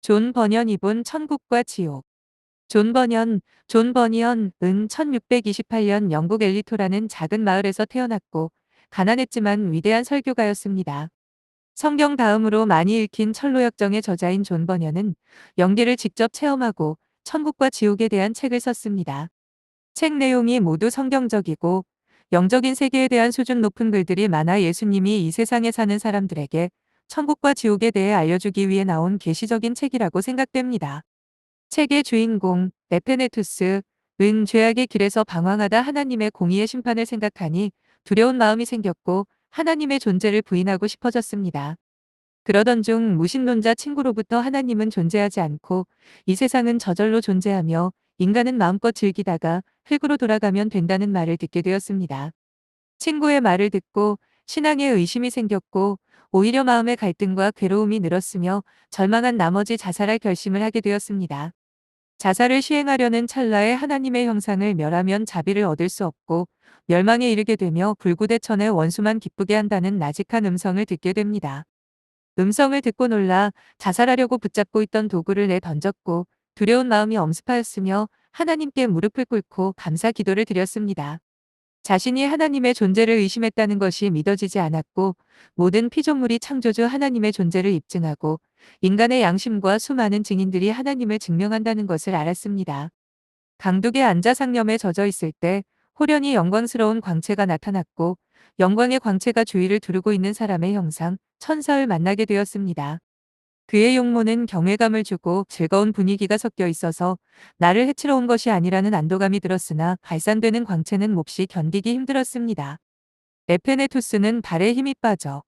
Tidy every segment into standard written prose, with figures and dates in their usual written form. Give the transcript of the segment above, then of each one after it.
존 버년이 본 천국과 지옥. 존 버니언은 1628년 영국 엘리토라는 작은 마을에서 태어났고 가난했지만 위대한 설교가였습니다. 성경 다음으로 많이 읽힌 철로역정의 저자인 존 버년은 연기를 직접 체험하고 천국과 지옥에 대한 책을 썼습니다. 책 내용이 모두 성경적이고 영적인 세계에 대한 수준 높은 글들이 많아 예수님이 이 세상에 사는 사람들에게 천국과 지옥에 대해 알려주기 위해 나온 계시적인 책이라고 생각됩니다. 책의 주인공 에페네투스는 죄악의 길에서 방황하다 하나님의 공의의 심판을 생각하니 두려운 마음이 생겼고 하나님의 존재를 부인하고 싶어졌습니다. 그러던 중 무신론자 친구로부터 하나님은 존재하지 않고 이 세상은 저절로 존재하며 인간은 마음껏 즐기다가 흙으로 돌아가면 된다는 말을 듣게 되었습니다. 친구의 말을 듣고 신앙에 의심이 생겼고 오히려 마음의 갈등과 괴로움이 늘었으며 절망한 나머지 자살할 결심을 하게 되었습니다. 자살을 시행하려는 찰나에 하나님의 형상을 멸하면 자비를 얻을 수 없고 멸망에 이르게 되며 불구대천의 원수만 기쁘게 한다는 나직한 음성을 듣게 됩니다. 음성을 듣고 놀라 자살하려고 붙잡고 있던 도구를 내던졌고 두려운 마음이 엄습하였으며 하나님께 무릎을 꿇고 감사 기도를 드렸습니다. 자신이 하나님의 존재를 의심했다는 것이 믿어지지 않았고 모든 피조물이 창조주 하나님의 존재를 입증하고 인간의 양심과 수많은 증인들이 하나님을 증명한다는 것을 알았습니다. 강둑의 앉아 상념에 젖어 있을 때 호련히 영광스러운 광채가 나타났고 영광의 광채가 주위를 두르고 있는 사람의 형상, 천사를 만나게 되었습니다. 그의 용모는 경외감을 주고 즐거운 분위기가 섞여 있어서 나를 해치러 온 것이 아니라는 안도감이 들었으나 발산되는 광채는 몹시 견디기 힘들었습니다. 에페네투스는 발에 힘이 빠져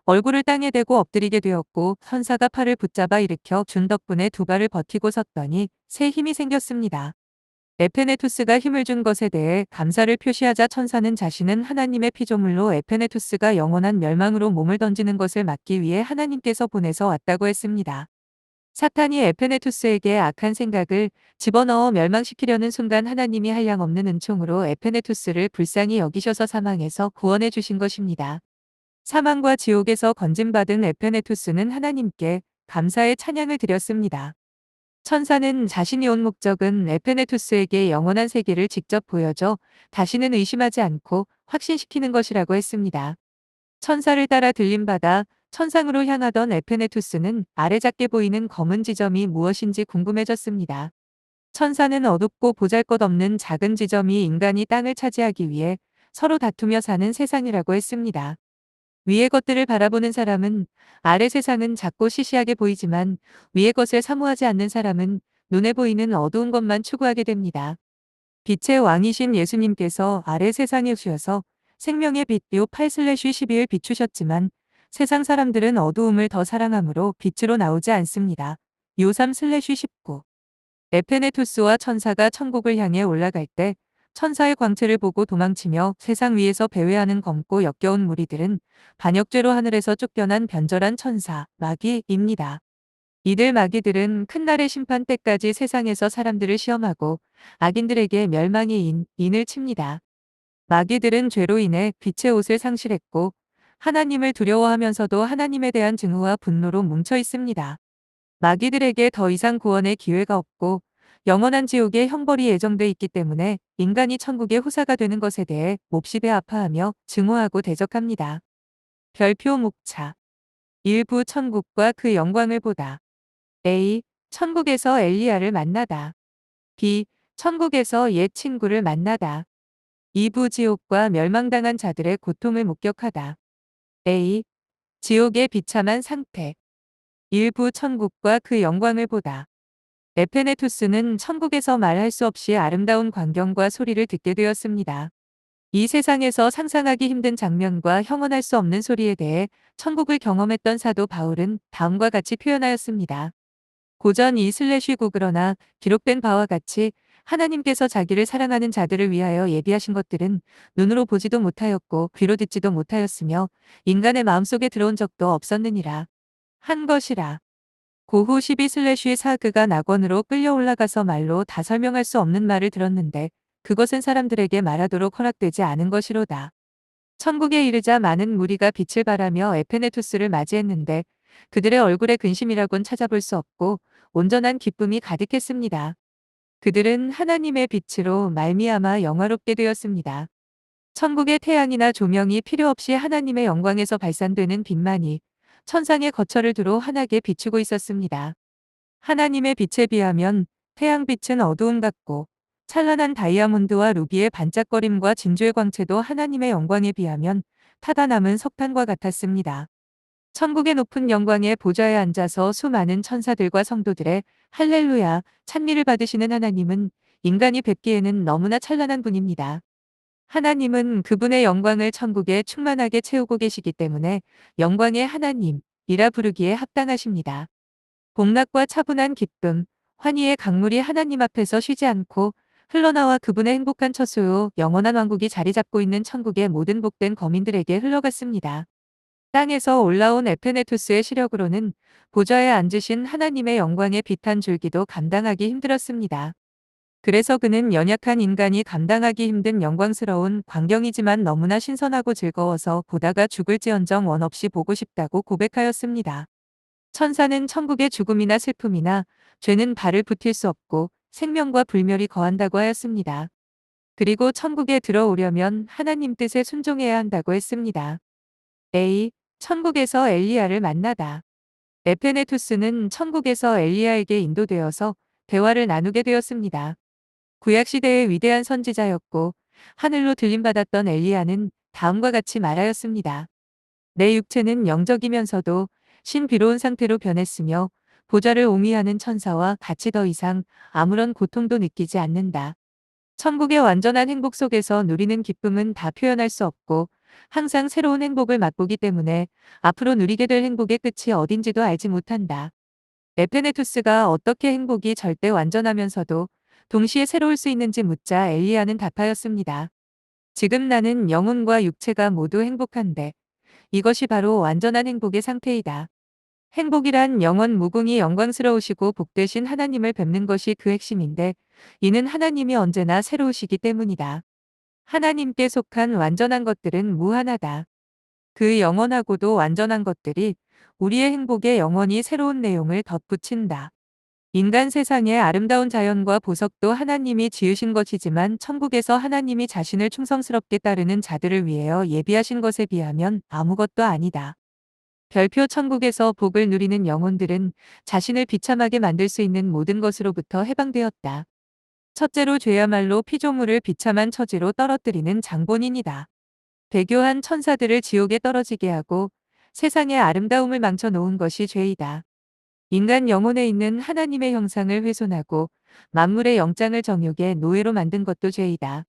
얼굴을 땅에 대고 엎드리게 되었고 천사가 팔을 붙잡아 일으켜 준 덕분에 두 발을 버티고 섰더니 새 힘이 생겼습니다. 에페네투스가 힘을 준 것에 대해 감사를 표시하자 천사는 자신은 하나님의 피조물로 에페네투스가 영원한 멸망으로 몸을 던지는 것을 막기 위해 하나님께서 보내서 왔다고 했습니다. 사탄이 에페네투스에게 악한 생각을 집어넣어 멸망시키려는 순간 하나님이 한량없는 은총으로 에페네투스를 불쌍히 여기셔서 사망에서 구원해 주신 것입니다. 사망과 지옥에서 건짐받은 에페네투스는 하나님께 감사의 찬양을 드렸습니다. 천사는 자신이 온 목적은 에페네투스에게 영원한 세계를 직접 보여줘 다시는 의심하지 않고 확신시키는 것이라고 했습니다. 천사를 따라 들림받아 천상으로 향하던 에페네투스는 아래 작게 보이는 검은 지점이 무엇인지 궁금해졌습니다. 천사는 어둡고 보잘것없는 작은 지점이 인간이 땅을 차지하기 위해 서로 다투며 사는 세상이라고 했습니다. 위의 것들을 바라보는 사람은 아래 세상은 작고 시시하게 보이지만 위의 것을 사모하지 않는 사람은 눈에 보이는 어두운 것만 추구하게 됩니다. 빛의 왕이신 예수님께서 아래 세상에 오셔서 생명의 빛 요 8/12을 비추셨지만 세상 사람들은 어두움을 더 사랑함으로 빛으로 나오지 않습니다. 요 3/19 에페네투스와 천사가 천국을 향해 올라갈 때 천사의 광채를 보고 도망치며 세상 위에서 배회하는 검고 역겨운 무리들은 반역죄로 하늘에서 쫓겨난 변절한 천사, 마귀입니다. 이들 마귀들은 큰 날의 심판 때까지 세상에서 사람들을 시험하고 악인들에게 멸망의 인을 칩니다. 마귀들은 죄로 인해 빛의 옷을 상실했고 하나님을 두려워하면서도 하나님에 대한 증오와 분노로 뭉쳐 있습니다. 마귀들에게 더 이상 구원의 기회가 없고 영원한 지옥의 형벌이 예정돼 있기 때문에 인간이 천국의 후사가 되는 것에 대해 몹시 배아파하며 증오하고 대적합니다. 별표 목차. 일부 천국과 그 영광을 보다. A. 천국에서 엘리야를 만나다. B. 천국에서 옛 친구를 만나다. 2부 지옥과 멸망당한 자들의 고통을 목격하다. A. 지옥의 비참한 상태. 일부 천국과 그 영광을 보다. 에페네투스는 천국에서 말할 수 없이 아름다운 광경과 소리를 듣게 되었습니다. 이 세상에서 상상하기 힘든 장면과 형언할 수 없는 소리에 대해 천국을 경험했던 사도 바울은 다음과 같이 표현하였습니다. 고전 2/9 그러나 기록된 바와 같이 하나님께서 자기를 사랑하는 자들을 위하여 예비하신 것들은 눈으로 보지도 못하였고 귀로 듣지도 못하였으며 인간의 마음속에 들어온 적도 없었느니라. 한 것이라. 고후 12/4 그가 낙원으로 끌려 올라가서 말로 다 설명할 수 없는 말을 들었는데 그것은 사람들에게 말하도록 허락되지 않은 것이로다. 천국에 이르자 많은 무리가 빛을 발하며 에페네투스를 맞이했는데 그들의 얼굴에 근심이라곤 찾아볼 수 없고 온전한 기쁨이 가득했습니다. 그들은 하나님의 빛으로 말미암아 영화롭게 되었습니다. 천국의 태양이나 조명이 필요 없이 하나님의 영광에서 발산되는 빛만이 천상의 거처를 두루 환하게 비추고 있었습니다. 하나님의 빛에 비하면 태양빛은 어두움 같고 찬란한 다이아몬드와 루비의 반짝거림과 진주의 광채도 하나님의 영광에 비하면 타다 남은 석탄과 같았습니다. 천국의 높은 영광의 보좌에 앉아서 수많은 천사들과 성도들의 할렐루야 찬미를 받으시는 하나님은 인간이 뵙기에는 너무나 찬란한 분입니다. 하나님은 그분의 영광을 천국에 충만하게 채우고 계시기 때문에 영광의 하나님이라 부르기에 합당하십니다. 복락과 차분한 기쁨, 환희의 강물이 하나님 앞에서 쉬지 않고 흘러나와 그분의 행복한 처소요 영원한 왕국이 자리 잡고 있는 천국의 모든 복된 거민들에게 흘러갔습니다. 땅에서 올라온 에페네투스의 시력으로는 보좌에 앉으신 하나님의 영광의 빛 한 줄기도 감당하기 힘들었습니다. 그래서 그는 연약한 인간이 감당하기 힘든 영광스러운 광경이지만 너무나 신선하고 즐거워서 보다가 죽을지언정 원없이 보고 싶다고 고백하였습니다. 천사는 천국의 죽음이나 슬픔이나 죄는 발을 붙일 수 없고 생명과 불멸이 거한다고 하였습니다. 그리고 천국에 들어오려면 하나님 뜻에 순종해야 한다고 했습니다. A. 천국에서 엘리야를 만나다. 에페네투스는 천국에서 엘리야에게 인도되어서 대화를 나누게 되었습니다. 구약시대의 위대한 선지자였고 하늘로 들림받았던 엘리야는 다음과 같이 말하였습니다. 내 육체는 영적이면서도 신비로운 상태로 변했으며 보좌를 옹이하는 천사와 같이 더 이상 아무런 고통도 느끼지 않는다. 천국의 완전한 행복 속에서 누리는 기쁨은 다 표현할 수 없고 항상 새로운 행복을 맛보기 때문에 앞으로 누리게 될 행복의 끝이 어딘지도 알지 못한다. 에페네투스가 어떻게 행복이 절대 완전하면서도 동시에 새로울 수 있는지 묻자 엘리야는 답하였습니다. 지금 나는 영혼과 육체가 모두 행복한데 이것이 바로 완전한 행복의 상태이다. 행복이란 영원 무궁히 영광스러우시고 복되신 하나님을 뵙는 것이 그 핵심인데 이는 하나님이 언제나 새로우시기 때문이다. 하나님께 속한 완전한 것들은 무한하다. 그 영원하고도 완전한 것들이 우리의 행복에 영원히 새로운 내용을 덧붙인다. 인간 세상의 아름다운 자연과 보석도 하나님이 지으신 것이지만 천국에서 하나님이 자신을 충성스럽게 따르는 자들을 위하여 예비하신 것에 비하면 아무것도 아니다. 별표 천국에서 복을 누리는 영혼들은 자신을 비참하게 만들 수 있는 모든 것으로부터 해방되었다. 첫째로 죄야말로 피조물을 비참한 처지로 떨어뜨리는 장본인이다. 배교한 천사들을 지옥에 떨어지게 하고 세상의 아름다움을 망쳐 놓은 것이 죄이다. 인간 영혼에 있는 하나님의 형상을 훼손하고 만물의 영장을 정욕의 노예로 만든 것도 죄이다.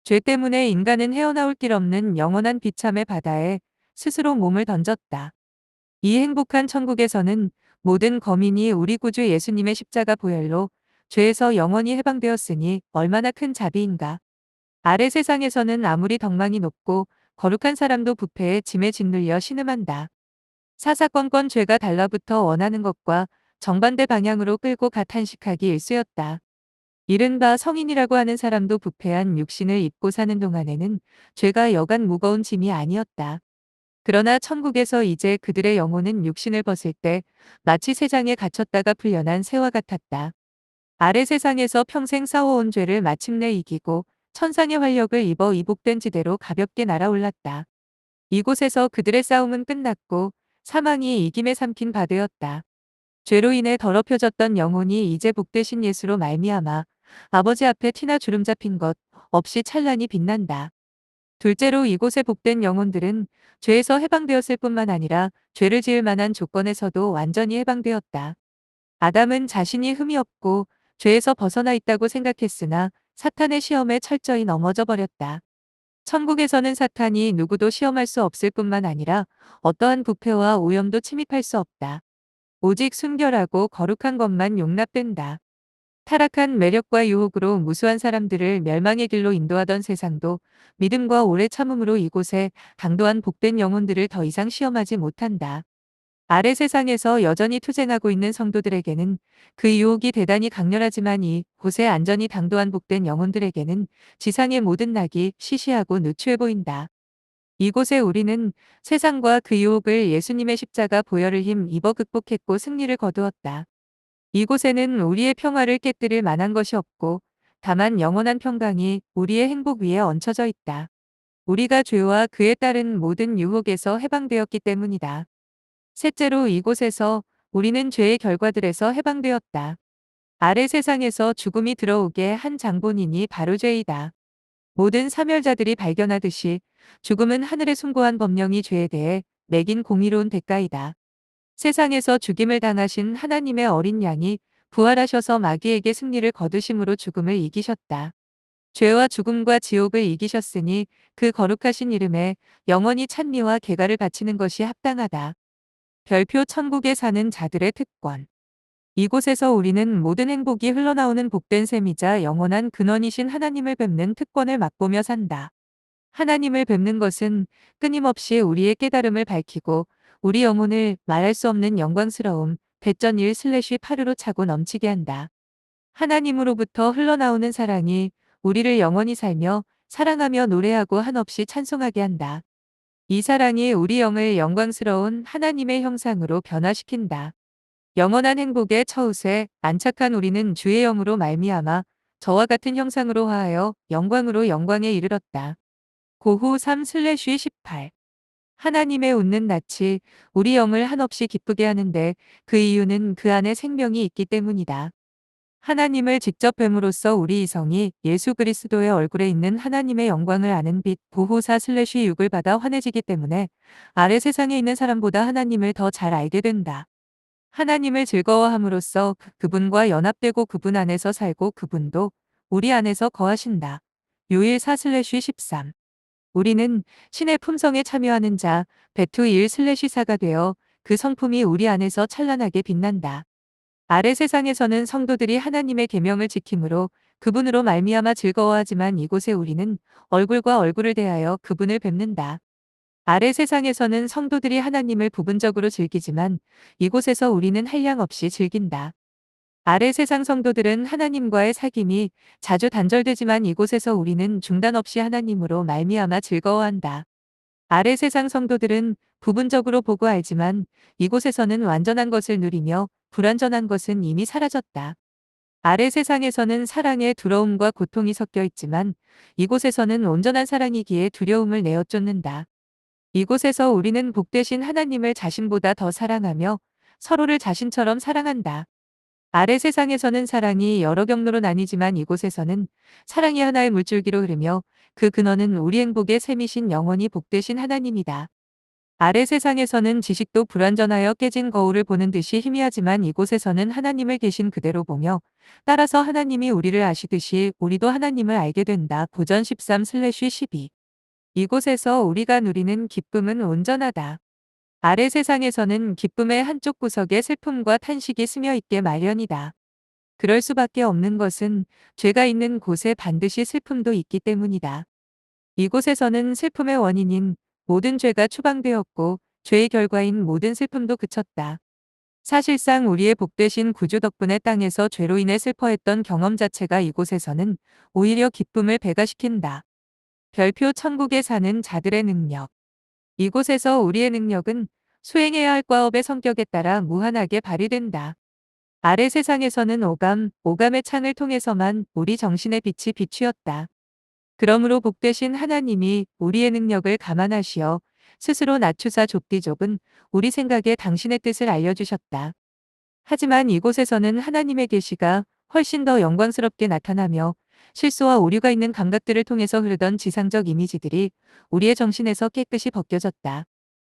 죄 때문에 인간은 헤어나올 길 없는 영원한 비참의 바다에 스스로 몸을 던졌다. 이 행복한 천국에서는 모든 거민이 우리 구주 예수님의 십자가 보혈로 죄에서 영원히 해방되었으니 얼마나 큰 자비인가. 아래 세상에서는 아무리 덕망이 높고 거룩한 사람도 부패에 짐에 짓눌려 신음한다. 사사건건 죄가 달라붙어 원하는 것과 정반대 방향으로 끌고 가 탄식하기 일쑤였다. 이른바 성인이라고 하는 사람도 부패한 육신을 입고 사는 동안에는 죄가 여간 무거운 짐이 아니었다. 그러나 천국에서 이제 그들의 영혼은 육신을 벗을 때 마치 세상에 갇혔다가 풀려난 새와 같았다. 아래 세상에서 평생 싸워온 죄를 마침내 이기고 천상의 활력을 입어 이복된 지대로 가볍게 날아올랐다. 이곳에서 그들의 싸움은 끝났고 사망이 이김에 삼킨 바 되었다. 죄로 인해 더럽혀졌던 영혼이 이제 복되신 예수로 말미암아 아버지 앞에 티나 주름 잡힌 것 없이 찬란히 빛난다. 둘째로 이곳에 복된 영혼들은 죄에서 해방되었을 뿐만 아니라 죄를 지을 만한 조건에서도 완전히 해방되었다. 아담은 자신이 흠이 없고 죄에서 벗어나 있다고 생각했으나 사탄의 시험에 철저히 넘어져 버렸다. 천국에서는 사탄이 누구도 시험할 수 없을 뿐만 아니라 어떠한 부패와 오염도 침입할 수 없다. 오직 순결하고 거룩한 것만 용납된다. 타락한 매력과 유혹으로 무수한 사람들을 멸망의 길로 인도하던 세상도 믿음과 오래 참음으로 이곳에 강도한 복된 영혼들을 더 이상 시험하지 못한다. 아래 세상에서 여전히 투쟁하고 있는 성도들에게는 그 유혹이 대단히 강렬하지만 이곳에 안전히 당도한 복된 영혼들에게는 지상의 모든 낙이 시시하고 누추해 보인다. 이곳에 우리는 세상과 그 유혹을 예수님의 십자가 보혈을 힘입어 극복했고 승리를 거두었다. 이곳에는 우리의 평화를 깨뜨릴 만한 것이 없고 다만 영원한 평강이 우리의 행복 위에 얹혀져 있다. 우리가 죄와 그에 따른 모든 유혹에서 해방되었기 때문이다. 셋째로 이곳에서 우리는 죄의 결과들에서 해방되었다. 아래 세상에서 죽음이 들어오게 한 장본인이 바로 죄이다. 모든 사멸자들이 발견하듯이 죽음은 하늘에 숭고한 법령이 죄에 대해 매긴 공의로운 대가이다. 세상에서 죽임을 당하신 하나님의 어린 양이 부활하셔서 마귀에게 승리를 거두심으로 죽음을 이기셨다. 죄와 죽음과 지옥을 이기셨으니 그 거룩하신 이름에 영원히 찬미와 계가를 바치는 것이 합당하다. 별표 천국에 사는 자들의 특권. 이곳에서 우리는 모든 행복이 흘러나오는 복된 셈이자 영원한 근원이신 하나님을 뵙는 특권을 맛보며 산다. 하나님을 뵙는 것은 끊임없이 우리의 깨달음을 밝히고 우리 영혼을 말할 수 없는 영광스러움, 배전 1/8로 차고 넘치게 한다. 하나님으로부터 흘러나오는 사랑이 우리를 영원히 살며 사랑하며 노래하고 한없이 찬송하게 한다. 이 사랑이 우리 영을 영광스러운 하나님의 형상으로 변화시킨다. 영원한 행복의 처우에 안착한 우리는 주의 영으로 말미암아 저와 같은 형상으로 화하여 영광으로 영광에 이르렀다. 고후 3/18. 하나님의 웃는 낯이 우리 영을 한없이 기쁘게 하는데 그 이유는 그 안에 생명이 있기 때문이다. 하나님을 직접 뱀으로써 우리 이성이 예수 그리스도의 얼굴에 있는 하나님의 영광을 아는 빛 고후 4/6을 받아 환해지기 때문에 아래 세상에 있는 사람보다 하나님을 더 잘 알게 된다. 하나님을 즐거워함으로써 그분과 연합되고 그분 안에서 살고 그분도 우리 안에서 거하신다. 요일 4/13. 우리는 신의 품성에 참여하는 자 베투 1/4가 되어 그 성품이 우리 안에서 찬란하게 빛난다. 아래 세상에서는 성도들이 하나님의 계명을 지킴으로 그분으로 말미암아 즐거워하지만 이곳에 우리는 얼굴과 얼굴을 대하여 그분을 뵙는다. 아래 세상에서는 성도들이 하나님을 부분적으로 즐기지만 이곳에서 우리는 한량없이 즐긴다. 아래 세상 성도들은 하나님과의 사귐이 자주 단절되지만 이곳에서 우리는 중단 없이 하나님으로 말미암아 즐거워한다. 아래 세상 성도들은 부분적으로 보고 알지만 이곳에서는 완전한 것을 누리며 불완전한 것은 이미 사라졌다. 아래 세상에서는 사랑의 두려움과 고통이 섞여 있지만 이곳에서는 온전한 사랑이기에 두려움을 내어 쫓는다. 이곳에서 우리는 복되신 하나님을 자신보다 더 사랑하며 서로를 자신처럼 사랑한다. 아래 세상에서는 사랑이 여러 경로로 나뉘지만 이곳에서는 사랑이 하나의 물줄기로 흐르며 그 근원은 우리 행복의 셈이신 영원히 복되신 하나님이다. 아래 세상에서는 지식도 불완전하여 깨진 거울을 보는 듯이 희미하지만 이곳에서는 하나님을 계신 그대로 보며 따라서 하나님이 우리를 아시듯이 우리도 하나님을 알게 된다. 고전 13/12. 이곳에서 우리가 누리는 기쁨은 온전하다. 아래 세상에서는 기쁨의 한쪽 구석에 슬픔과 탄식이 스며 있게 마련이다. 그럴 수밖에 없는 것은 죄가 있는 곳에 반드시 슬픔도 있기 때문이다. 이곳에서는 슬픔의 원인인 모든 죄가 추방되었고 죄의 결과인 모든 슬픔도 그쳤다. 사실상 우리의 복되신 구주 덕분에 땅에서 죄로 인해 슬퍼했던 경험 자체가 이곳에서는 오히려 기쁨을 배가시킨다. 별표 천국에 사는 자들의 능력. 이곳에서 우리의 능력은 수행해야 할 과업의 성격에 따라 무한하게 발휘된다. 아래 세상에서는 오감의 창을 통해서만 우리 정신의 빛이 비추었다. 그러므로 복되신 하나님이 우리의 능력을 감안하시어 스스로 낮추사 좁디 좁은 우리 생각에 당신의 뜻을 알려주셨다. 하지만 이곳에서는 하나님의 계시가 훨씬 더 영광스럽게 나타나며 실수와 오류가 있는 감각들을 통해서 흐르던 지상적 이미지들이 우리의 정신에서 깨끗이 벗겨졌다.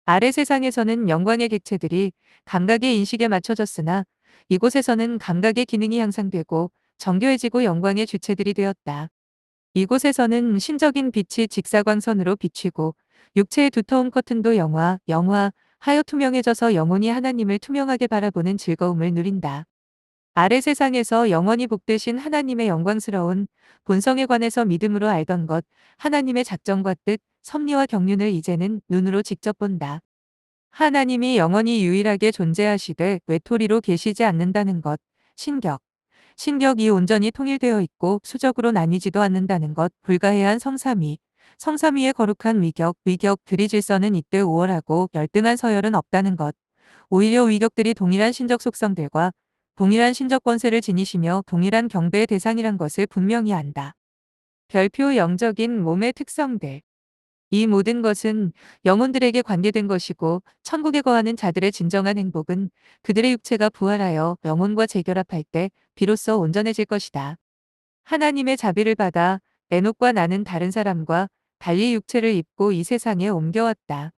아래 세상에서는 영광의 객체들이 감각의 인식에 맞춰졌으나 이곳에서는 감각의 기능이 향상되고 정교해지고 영광의 주체들이 되었다. 이곳에서는 신적인 빛이 직사광선으로 비치고 육체의 두터운 커튼도 하여 투명해져서 영혼이 하나님을 투명하게 바라보는 즐거움을 누린다. 아래 세상에서 영원히 복되신 하나님의 영광스러운 본성에 관해서 믿음으로 알던 것, 하나님의 작정과 뜻, 섭리와 경륜을 이제는 눈으로 직접 본다. 하나님이 영원히 유일하게 존재하시되 외톨이로 계시지 않는다는 것, 신격. 신격이 온전히 통일되어 있고 수적으로 나뉘지도 않는다는 것, 불가해한 성삼위. 성삼위의 거룩한 위격들이 질서는 이때 우월하고 열등한 서열은 없다는 것. 오히려 위격들이 동일한 신적 속성들과 동일한 신적 권세를 지니시며 동일한 경배의 대상이란 것을 분명히 안다. 별표 영적인 몸의 특성들. 이 모든 것은 영혼들에게 관계된 것이고 천국에 거하는 자들의 진정한 행복은 그들의 육체가 부활하여 영혼과 재결합할 때 비로소 온전해질 것이다. 하나님의 자비를 받아 에녹과 나는 다른 사람과 달리 육체를 입고 이 세상에 옮겨왔다.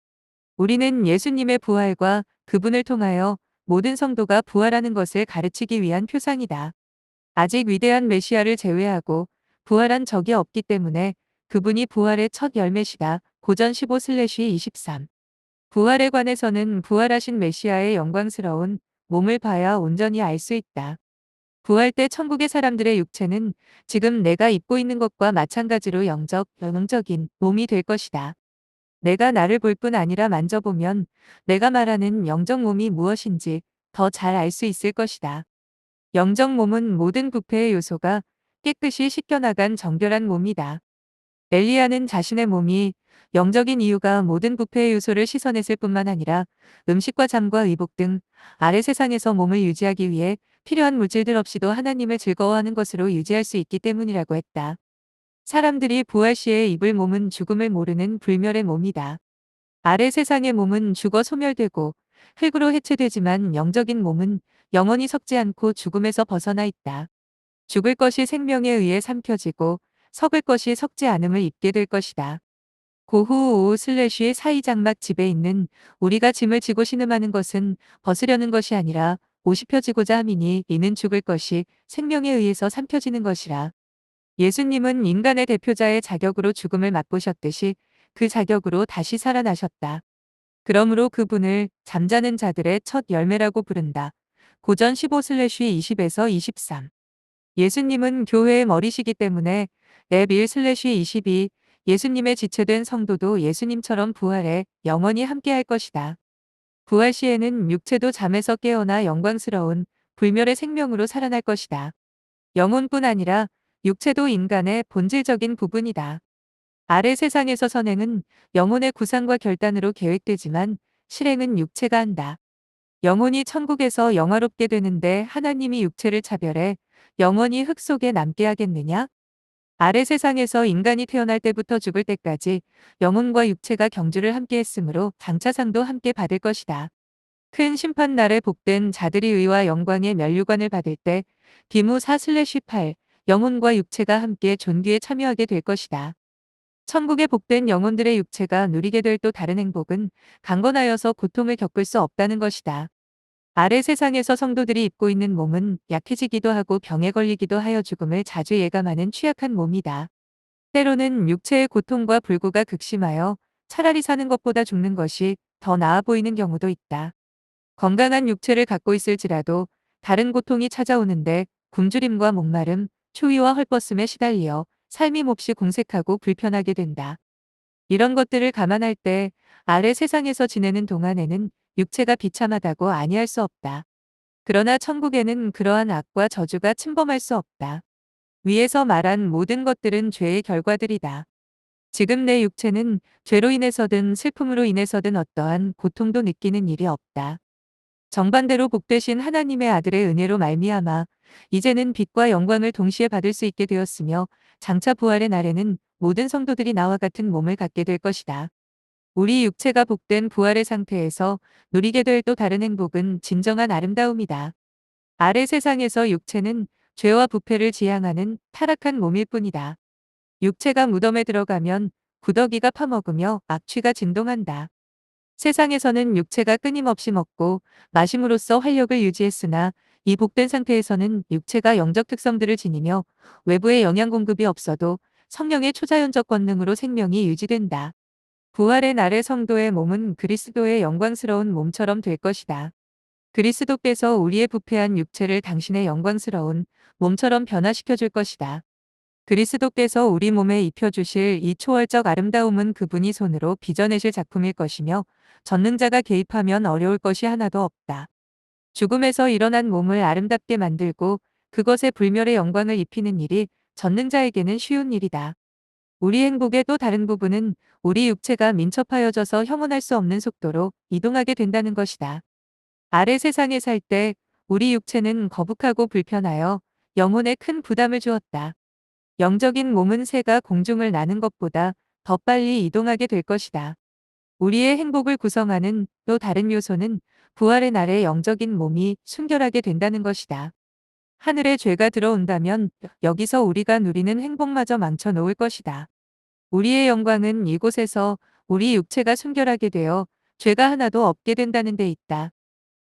우리는 예수님의 부활과 그분을 통하여 모든 성도가 부활하는 것을 가르치기 위한 표상이다. 아직 위대한 메시아를 제외하고 부활한 적이 없기 때문에 그분이 부활의 첫 열매시다. 고전 15/23. 부활에 관해서는 부활하신 메시아의 영광스러운 몸을 봐야 온전히 알 수 있다. 부활 때 천국의 사람들의 육체는 지금 내가 입고 있는 것과 마찬가지로 영적인 몸이 될 것이다. 내가 나를 볼 뿐 아니라 만져보면 내가 말하는 영적 몸이 무엇인지 더 잘 알 수 있을 것이다. 영적 몸은 모든 부패의 요소가 깨끗이 씻겨나간 정결한 몸이다. 엘리야는 자신의 몸이 영적인 이유가 모든 부패의 요소를 씻어냈을 뿐만 아니라 음식과 잠과 의복 등 아래 세상에서 몸을 유지하기 위해 필요한 물질들 없이도 하나님을 즐거워하는 것으로 유지할 수 있기 때문이라고 했다. 사람들이 부활 시에 입을 몸은 죽음을 모르는 불멸의 몸이다. 아래 세상의 몸은 죽어 소멸되고 흙으로 해체되지만 영적인 몸은 영원히 썩지 않고 죽음에서 벗어나 있다. 죽을 것이 생명에 의해 삼켜지고 썩을 것이 썩지 않음을 입게 될 것이다. 고후 5/4 장막 집에 있는 우리가 짐을 지고 신음하는 것은 벗으려는 것이 아니라 옷이 펴지고자 함이니 이는 죽을 것이 생명에 의해서 삼켜지는 것이라. 예수님은 인간의 대표자의 자격으로 죽음을 맛보셨듯이 그 자격으로 다시 살아나셨다. 그러므로 그분을 잠자는 자들의 첫 열매라고 부른다. 고전 15/20에서 23. 예수님은 교회의 머리시기 때문에 랩 1/22 예수님의 지체된 성도도 예수님처럼 부활해 영원히 함께할 것이다. 부활 시에는 육체도 잠에서 깨어나 영광스러운 불멸의 생명으로 살아날 것이다. 영혼뿐 아니라 육체도 인간의 본질적인 부분이다. 아래 세상에서 선행은 영혼의 구상과 결단으로 계획되지만 실행은 육체가 한다. 영혼이 천국에서 영화롭게 되는데 하나님이 육체를 차별해 영원히 흙 속에 남게 하겠느냐? 아래 세상에서 인간이 태어날 때부터 죽을 때까지 영혼과 육체가 경주를 함께 했으므로 장차상도 함께 받을 것이다. 큰 심판 날에 복된 자들이 의와 영광의 면류관을 받을 때 비무 4/18 영혼과 육체가 함께 존귀에 참여하게 될 것이다. 천국의 복된 영혼들의 육체가 누리게 될 또 다른 행복은 강건하여서 고통을 겪을 수 없다는 것이다. 아래 세상에서 성도들이 입고 있는 몸은 약해지기도 하고 병에 걸리기도 하여 죽음을 자주 예감하는 취약한 몸이다. 때로는 육체의 고통과 불구가 극심하여 차라리 사는 것보다 죽는 것이 더 나아 보이는 경우도 있다. 건강한 육체를 갖고 있을지라도 다른 고통이 찾아오는데 굶주림과 목마름, 추위와 헐벗음에 시달리어 삶이 몹시 공색하고 불편하게 된다. 이런 것들을 감안할 때 아래 세상에서 지내는 동안에는 육체가 비참하다고 아니할 수 없다. 그러나 천국에는 그러한 악과 저주가 침범할 수 없다. 위에서 말한 모든 것들은 죄의 결과들이다. 지금 내 육체는 죄로 인해서든 슬픔으로 인해서든 어떠한 고통도 느끼는 일이 없다. 정반대로 복되신 하나님의 아들의 은혜로 말미암아 이제는 빛과 영광을 동시에 받을 수 있게 되었으며 장차 부활의 날에는 모든 성도들이 나와 같은 몸을 갖게 될 것이다. 우리 육체가 복된 부활의 상태에서 누리게 될 또 다른 행복은 진정한 아름다움이다. 아래 세상에서 육체는 죄와 부패를 지향하는 타락한 몸일 뿐이다. 육체가 무덤에 들어가면 구더기가 파먹으며 악취가 진동한다. 세상에서는 육체가 끊임없이 먹고 마심으로써 활력을 유지했으나 이 복된 상태에서는 육체가 영적 특성들을 지니며 외부의 영양 공급이 없어도 성령의 초자연적 권능으로 생명이 유지된다. 부활의 날의 성도의 몸은 그리스도의 영광스러운 몸처럼 될 것이다. 그리스도께서 우리의 부패한 육체를 당신의 영광스러운 몸처럼 변화시켜 줄 것이다. 그리스도께서 우리 몸에 입혀주실 이 초월적 아름다움은 그분이 손으로 빚어내실 작품일 것이며 전능자가 개입하면 어려울 것이 하나도 없다. 죽음에서 일어난 몸을 아름답게 만들고 그것에 불멸의 영광을 입히는 일이 전능자에게는 쉬운 일이다. 우리 행복의 또 다른 부분은 우리 육체가 민첩하여져서 형언할 수 없는 속도로 이동하게 된다는 것이다. 아래 세상에 살 때 우리 육체는 거북하고 불편하여 영혼에 큰 부담을 주었다. 영적인 몸은 새가 공중을 나는 것보다 더 빨리 이동하게 될 것이다. 우리의 행복을 구성하는 또 다른 요소는 부활의 날에 영적인 몸이 순결하게 된다는 것이다. 하늘에 죄가 들어온다면 여기서 우리가 누리는 행복마저 망쳐 놓을 것이다. 우리의 영광은 이곳에서 우리 육체가 순결하게 되어 죄가 하나도 없게 된다는 데 있다.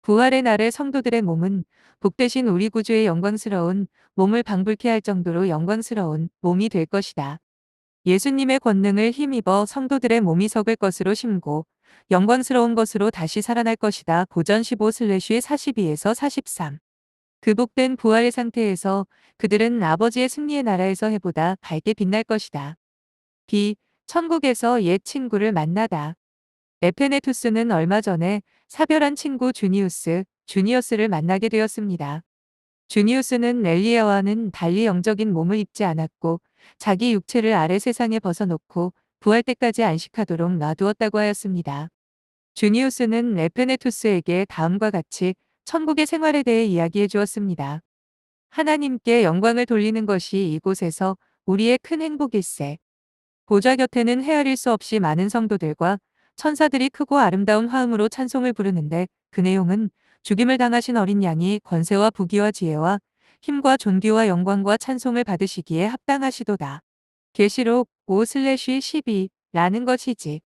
부활의 날의 성도들의 몸은 복되신 우리 구주의 영광스러운 몸을 방불케 할 정도로 영광스러운 몸이 될 것이다. 예수님의 권능을 힘입어 성도들의 몸이 썩을 것으로 심고 영광스러운 것으로 다시 살아날 것이다. 고전 15/42에서 43. 그 복된 부활의 상태에서 그들은 아버지의 승리의 나라에서 해보다 밝게 빛날 것이다. B. 천국에서 옛 친구를 만나다. 에페네투스는 얼마 전에 사별한 친구 주니어스를 만나게 되었습니다. 주니우스는 엘리야와는 달리 영적인 몸을 입지 않았고 자기 육체를 아래 세상에 벗어놓고 부활 때까지 안식하도록 놔두었다고 하였습니다. 주니우스는 에페네투스에게 다음과 같이 천국의 생활에 대해 이야기해 주었습니다. 하나님께 영광을 돌리는 것이 이곳에서 우리의 큰 행복일세. 보좌 곁에는 헤아릴 수 없이 많은 성도들과 천사들이 크고 아름다운 화음으로 찬송을 부르는데 그 내용은 죽임을 당하신 어린 양이 권세와 부귀와 지혜와 힘과 존귀와 영광과 찬송을 받으시기에 합당하시도다. 계시록 5/12라는 것이지.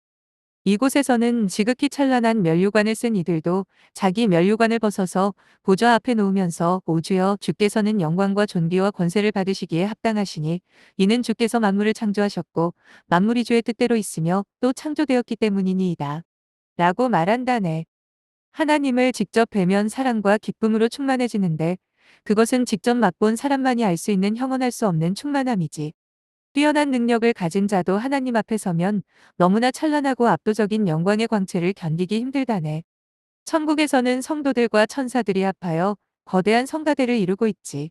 이곳에서는 지극히 찬란한 면류관을 쓴 이들도 자기 면류관을 벗어서 보좌 앞에 놓으면서 오 주여 주께서는 영광과 존귀와 권세를 받으시기에 합당하시니 이는 주께서 만물을 창조하셨고 만물이 주의 뜻대로 있으며 또 창조되었기 때문이니이다. 라고 말한다네. 하나님을 직접 뵈면 사랑과 기쁨으로 충만해지는데 그것은 직접 맛본 사람만이 알 수 있는 형언할 수 없는 충만함이지. 뛰어난 능력을 가진 자도 하나님 앞에 서면 너무나 찬란하고 압도적인 영광의 광채를 견디기 힘들다네. 천국에서는 성도들과 천사들이 합하여 거대한 성가대를 이루고 있지.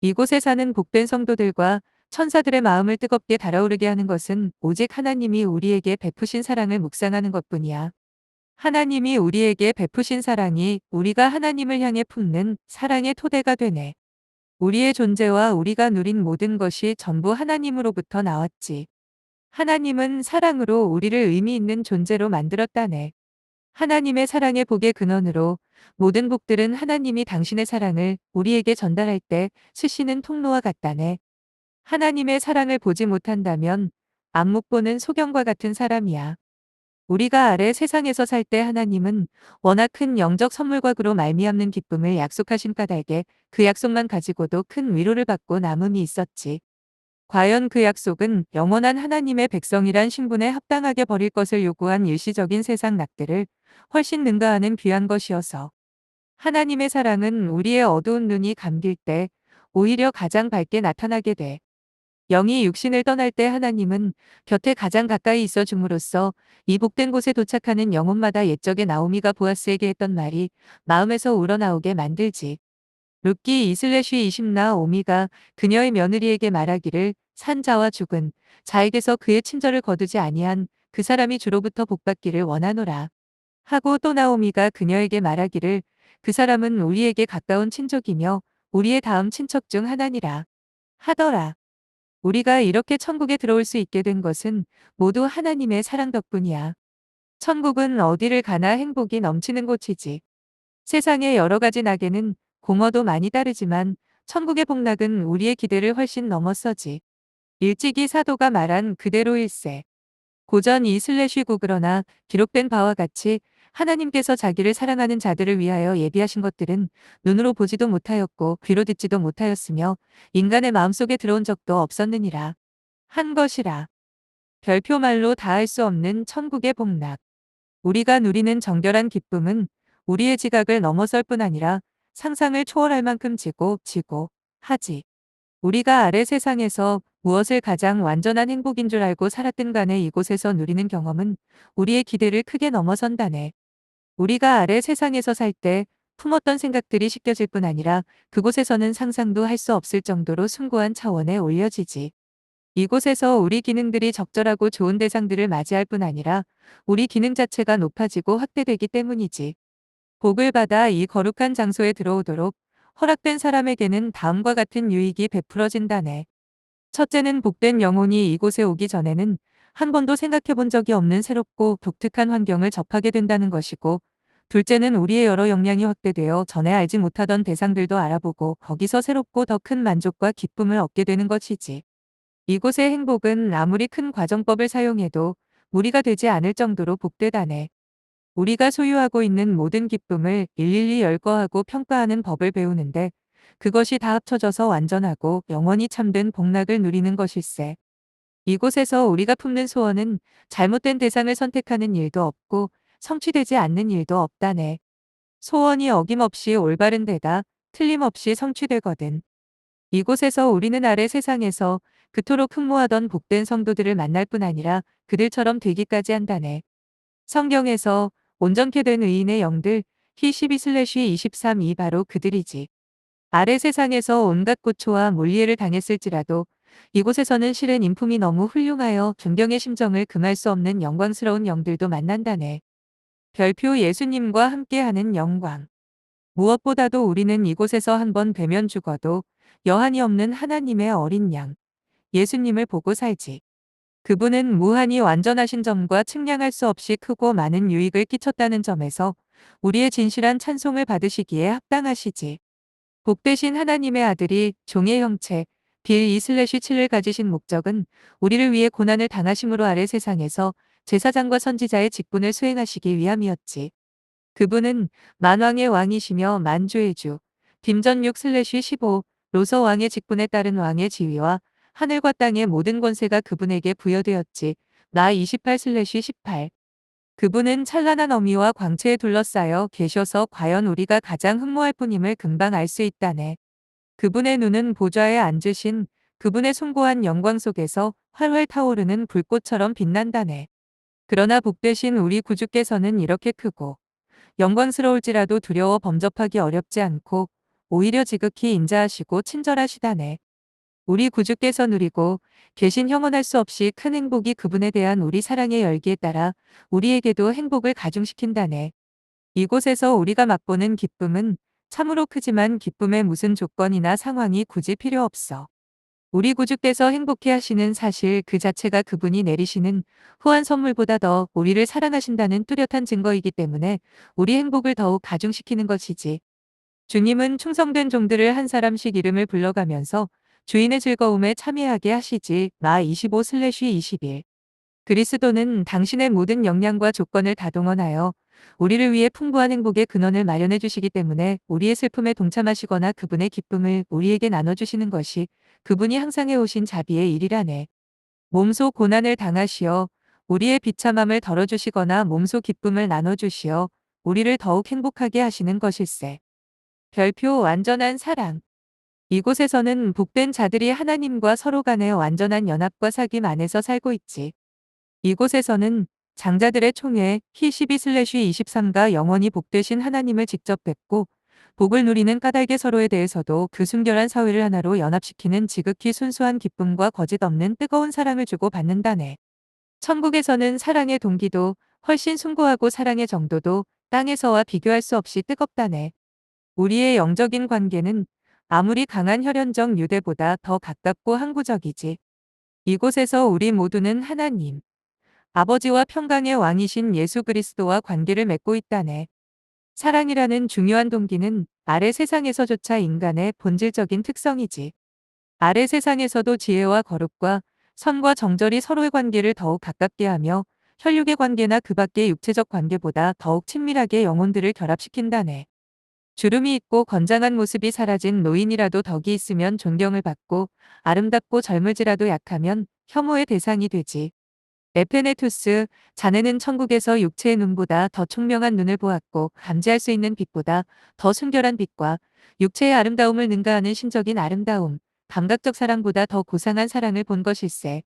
이곳에 사는 복된 성도들과 천사들의 마음을 뜨겁게 달아오르게 하는 것은 오직 하나님이 우리에게 베푸신 사랑을 묵상하는 것뿐이야. 하나님이 우리에게 베푸신 사랑이 우리가 하나님을 향해 품는 사랑의 토대가 되네. 우리의 존재와 우리가 누린 모든 것이 전부 하나님으로부터 나왔지. 하나님은 사랑으로 우리를 의미 있는 존재로 만들었다네. 하나님의 사랑의 복의 근원으로 모든 복들은 하나님이 당신의 사랑을 우리에게 전달할 때 쓰시는 통로와 같다네. 하나님의 사랑을 보지 못한다면 안목 보는 소경과 같은 사람이야. 우리가 아래 세상에서 살 때 하나님은 워낙 큰 영적 선물과 그로 말미암는 기쁨을 약속하신 까닭에 그 약속만 가지고도 큰 위로를 받고 남음이 있었지. 과연 그 약속은 영원한 하나님의 백성이란 신분에 합당하게 버릴 것을 요구한 일시적인 세상 낙들을 훨씬 능가하는 귀한 것이어서 하나님의 사랑은 우리의 어두운 눈이 감길 때 오히려 가장 밝게 나타나게 돼. 영이 육신을 떠날 때 하나님은 곁에 가장 가까이 있어 줌으로써 이 복된 곳에 도착하는 영혼마다 옛적의 나오미가 보아스에게 했던 말이 마음에서 우러나오게 만들지. 룻기 2/20 나오미가 그녀의 며느리에게 말하기를 산 자와 죽은 자에게서 그의 친절을 거두지 아니한 그 사람이 주로부터 복받기를 원하노라. 하고 또 나오미가 그녀에게 말하기를 그 사람은 우리에게 가까운 친족이며 우리의 다음 친척 중 하나니라. 하더라. 우리가 이렇게 천국에 들어올 수 있게 된 것은 모두 하나님의 사랑 덕분이야. 천국은 어디를 가나 행복이 넘치는 곳이지. 세상의 여러 가지 낙에는 공허도 많이 따르지만 천국의 복락은 우리의 기대를 훨씬 넘어서지. 일찍이 사도가 말한 그대로일세. 고전 2/9 그러나 기록된 바와 같이 하나님께서 자기를 사랑하는 자들을 위하여 예비하신 것들은 눈으로 보지도 못하였고 귀로 듣지도 못하였으며 인간의 마음속에 들어온 적도 없었느니라. 한 것이라. 별표말로 다할 수 없는 천국의 복락. 우리가 누리는 정결한 기쁨은 우리의 지각을 넘어설 뿐 아니라 상상을 초월할 만큼 지고 하지. 우리가 아래 세상에서 무엇을 가장 완전한 행복인 줄 알고 살았든 간에 이곳에서 누리는 경험은 우리의 기대를 크게 넘어선다네. 우리가 아래 세상에서 살 때 품었던 생각들이 씻겨질 뿐 아니라 그곳에서는 상상도 할 수 없을 정도로 숭고한 차원에 올려지지. 이곳에서 우리 기능들이 적절하고 좋은 대상들을 맞이할 뿐 아니라 우리 기능 자체가 높아지고 확대되기 때문이지. 복을 받아 이 거룩한 장소에 들어오도록 허락된 사람에게는 다음과 같은 유익이 베풀어진다네. 첫째는 복된 영혼이 이곳에 오기 전에는 한 번도 생각해 본 적이 없는 새롭고 독특한 환경을 접하게 된다는 것이고, 둘째는 우리의 여러 역량이 확대되어 전에 알지 못하던 대상들도 알아보고 거기서 새롭고 더 큰 만족과 기쁨을 얻게 되는 것이지. 이곳의 행복은 아무리 큰 과정법을 사용해도 무리가 되지 않을 정도로 복되다네. 우리가 소유하고 있는 모든 기쁨을 일일이 열거하고 평가하는 법을 배우는데, 그것이 다 합쳐져서 완전하고 영원히 참된 복락을 누리는 것일세. 이곳에서 우리가 품는 소원은 잘못된 대상을 선택하는 일도 없고 성취되지 않는 일도 없다네. 소원이 어김없이 올바른 데다 틀림없이 성취되거든. 이곳에서 우리는 아래 세상에서 그토록 흠모하던 복된 성도들을 만날 뿐 아니라 그들처럼 되기까지 한다네. 성경에서 온전케 된 의인의 영들 P12/23이 바로 그들이지. 아래 세상에서 온갖 고초와 몰리해를 당했을지라도 이곳에서는 실은 인품이 너무 훌륭하여 존경의 심정을 금할 수 없는 영광스러운 영들도 만난다네. 별표 예수님과 함께하는 영광. 무엇보다도 우리는 이곳에서 한 번 되면 죽어도 여한이 없는 하나님의 어린 양, 예수님을 보고 살지. 그분은 무한히 완전하신 점과 측량할 수 없이 크고 많은 유익을 끼쳤다는 점에서 우리의 진실한 찬송을 받으시기에 합당하시지. 복되신 하나님의 아들이 종의 형체, 빌2/7을 가지신 목적은 우리를 위해 고난을 당하심으로 아래 세상에서 제사장과 선지자의 직분을 수행하시기 위함이었지. 그분은 만왕의 왕이시며 만주의 주, 딤전 6/15, 로서 왕의 직분에 따른 왕의 지위와 하늘과 땅의 모든 권세가 그분에게 부여되었지. 나 28/18. 그분은 찬란한 어미와 광채에 둘러싸여 계셔서 과연 우리가 가장 흠모할 뿐임을 금방 알 수 있다네. 그분의 눈은 보좌에 앉으신 그분의 숭고한 영광 속에서 활활 타오르는 불꽃처럼 빛난다네. 그러나 복되신 우리 구주께서는 이렇게 크고 영광스러울지라도 두려워 범접하기 어렵지 않고 오히려 지극히 인자하시고 친절하시다네. 우리 구주께서 누리고 계신 형언할 수 없이 큰 행복이 그분에 대한 우리 사랑의 열기에 따라 우리에게도 행복을 가중시킨다네. 이곳에서 우리가 맛보는 기쁨은 참으로 크지만 기쁨에 무슨 조건이나 상황이 굳이 필요 없어. 우리 구주께서 행복해 하시는 사실 그 자체가 그분이 내리시는 후한 선물보다 더 우리를 사랑하신다는 뚜렷한 증거이기 때문에 우리 행복을 더욱 가중시키는 것이지. 주님은 충성된 종들을 한 사람씩 이름을 불러가면서 주인의 즐거움에 참여하게 하시지. 마 25/21. 그리스도는 당신의 모든 역량과 조건을 다 동원하여 우리를 위해 풍부한 행복의 근원을 마련해 주시기 때문에 우리의 슬픔에 동참하시거나 그분의 기쁨을 우리에게 나눠주시는 것이 그분이 항상 해오신 자비의 일이라네. 몸소 고난을 당하시어 우리의 비참함을 덜어주시거나 몸소 기쁨을 나눠주시어 우리를 더욱 행복하게 하시는 것일세. 별표 완전한 사랑. 이곳에서는 복된 자들이 하나님과 서로 간의 완전한 연합과 사귐 안에서 살고 있지. 이곳에서는 장자들의 총회 P12/23가 영원히 복되신 하나님을 직접 뵙고 복을 누리는 까닭의 서로에 대해서도 그 순결한 사회를 하나로 연합시키는 지극히 순수한 기쁨과 거짓 없는 뜨거운 사랑을 주고 받는다네. 천국에서는 사랑의 동기도 훨씬 숭고하고 사랑의 정도도 땅에서와 비교할 수 없이 뜨겁다네. 우리의 영적인 관계는 아무리 강한 혈연적 유대보다 더 가깝고 항구적이지. 이곳에서 우리 모두는 하나님, 아버지와 평강의 왕이신 예수 그리스도와 관계를 맺고 있다네. 사랑이라는 중요한 동기는 아래 세상에서조차 인간의 본질적인 특성이지. 아래 세상에서도 지혜와 거룩과 선과 정절이 서로의 관계를 더욱 가깝게 하며 혈육의 관계나 그 밖의 육체적 관계보다 더욱 친밀하게 영혼들을 결합시킨다네. 주름이 있고 건장한 모습이 사라진 노인이라도 덕이 있으면 존경을 받고 아름답고 젊을지라도 약하면 혐오의 대상이 되지. 에페네투스, 자네는 천국에서 육체의 눈보다 더 총명한 눈을 보았고 감지할 수 있는 빛보다 더 순결한 빛과 육체의 아름다움을 능가하는 신적인 아름다움, 감각적 사랑보다 더 고상한 사랑을 본 것일세.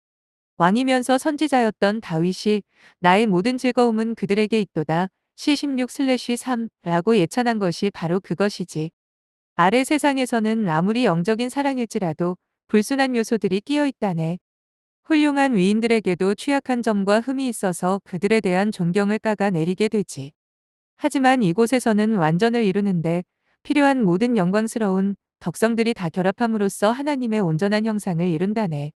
왕이면서 선지자였던 다윗이 나의 모든 즐거움은 그들에게 있도다. C16/3라고 예찬한 것이 바로 그것이지. 아래 세상에서는 아무리 영적인 사랑일지라도 불순한 요소들이 끼어 있다네. 훌륭한 위인들에게도 취약한 점과 흠이 있어서 그들에 대한 존경을 깎아내리게 되지. 하지만 이곳에서는 완전을 이루는데 필요한 모든 영광스러운 덕성들이 다 결합함으로써 하나님의 온전한 형상을 이룬다네.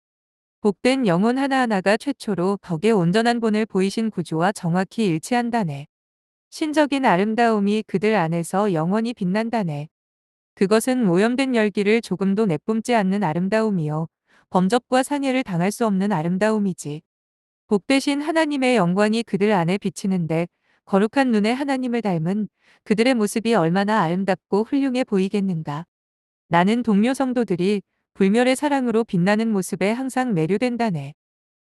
복된 영혼 하나하나가 최초로 덕의 온전한 본을 보이신 구조와 정확히 일치한다네. 신적인 아름다움이 그들 안에서 영원히 빛난다네. 그것은 오염된 열기를 조금도 내뿜지 않는 아름다움이요. 범접과 상해를 당할 수 없는 아름다움이지. 복되신 하나님의 영광이 그들 안에 비치는데 거룩한 눈에 하나님을 닮은 그들의 모습이 얼마나 아름답고 훌륭해 보이겠는가. 나는 동료 성도들이 불멸의 사랑으로 빛나는 모습에 항상 매료된다네.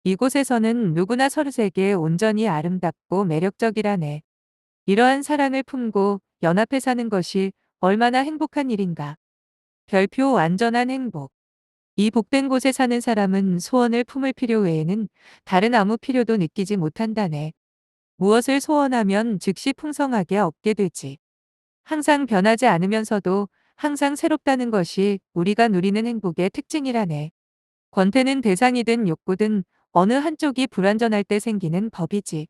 이곳에서는 누구나 서로에게 온전히 아름답고 매력적이라네. 이러한 사랑을 품고 연합해 사는 것이 얼마나 행복한 일인가. 별표 완전한 행복. 이 복된 곳에 사는 사람은 소원을 품을 필요 외에는 다른 아무 필요도 느끼지 못한다네. 무엇을 소원하면 즉시 풍성하게 얻게 되지. 항상 변하지 않으면서도 항상 새롭다는 것이 우리가 누리는 행복의 특징이라네. 권태는 대상이든 욕구든 어느 한쪽이 불완전할 때 생기는 법이지.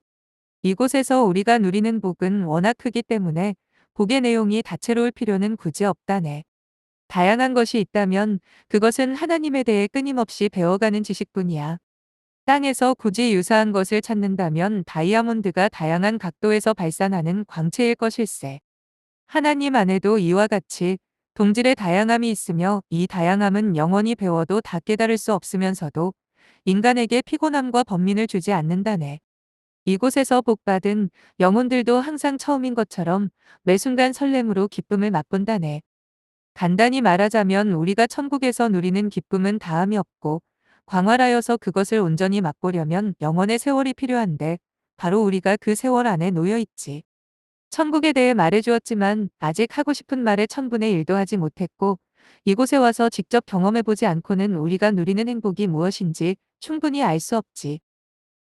이곳에서 우리가 누리는 복은 워낙 크기 때문에 복의 내용이 다채로울 필요는 굳이 없다네. 다양한 것이 있다면 그것은 하나님에 대해 끊임없이 배워가는 지식뿐이야. 땅에서 굳이 유사한 것을 찾는다면 다이아몬드가 다양한 각도에서 발산하는 광채일 것일세. 하나님 안에도 이와 같이 동질의 다양함이 있으며 이 다양함은 영원히 배워도 다 깨달을 수 없으면서도 인간에게 피곤함과 번민을 주지 않는다네. 이곳에서 복받은 영혼들도 항상 처음인 것처럼 매 순간 설렘으로 기쁨을 맛본다네. 간단히 말하자면 우리가 천국에서 누리는 기쁨은 다함이 없고 광활하여서 그것을 온전히 맛보려면 영원의 세월이 필요한데 바로 우리가 그 세월 안에 놓여 있지. 천국에 대해 말해주었지만 아직 하고 싶은 말의 1000분의 1도 하지 못했고 이곳에 와서 직접 경험해보지 않고는 우리가 누리는 행복이 무엇인지 충분히 알 수 없지.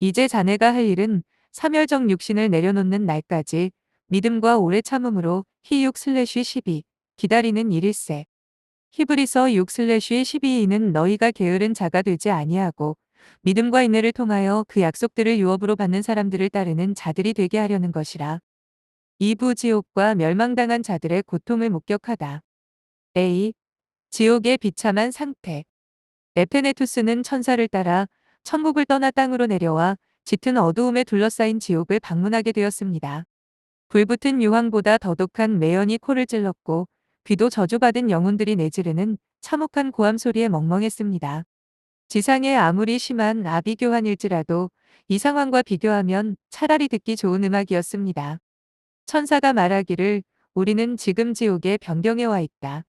이제 자네가 할 일은 사멸적 육신을 내려놓는 날까지 믿음과 오래 참음으로 히6/12 기다리는 일일세. 히브리서 6/12는 너희가 게으른 자가 되지 아니하고 믿음과 인내를 통하여 그 약속들을 유업으로 받는 사람들을 따르는 자들이 되게 하려는 것이라. 이부 지옥과 멸망당한 자들의 고통을 목격하다. A. 지옥의 비참한 상태. 에페네투스는 천사를 따라 천국을 떠나 땅으로 내려와 짙은 어두움에 둘러싸인 지옥을 방문하게 되었습니다. 불붙은 유황보다 더독한 매연이 코를 찔렀고 귀도 저주받은 영혼들이 내지르는 참혹한 고함 소리에 멍멍했습니다. 지상에 아무리 심한 아비교환일지라도 이 상황과 비교하면 차라리 듣기 좋은 음악이었습니다. 천사가 말하기를 우리는 지금 지옥의 변경에 와 있다.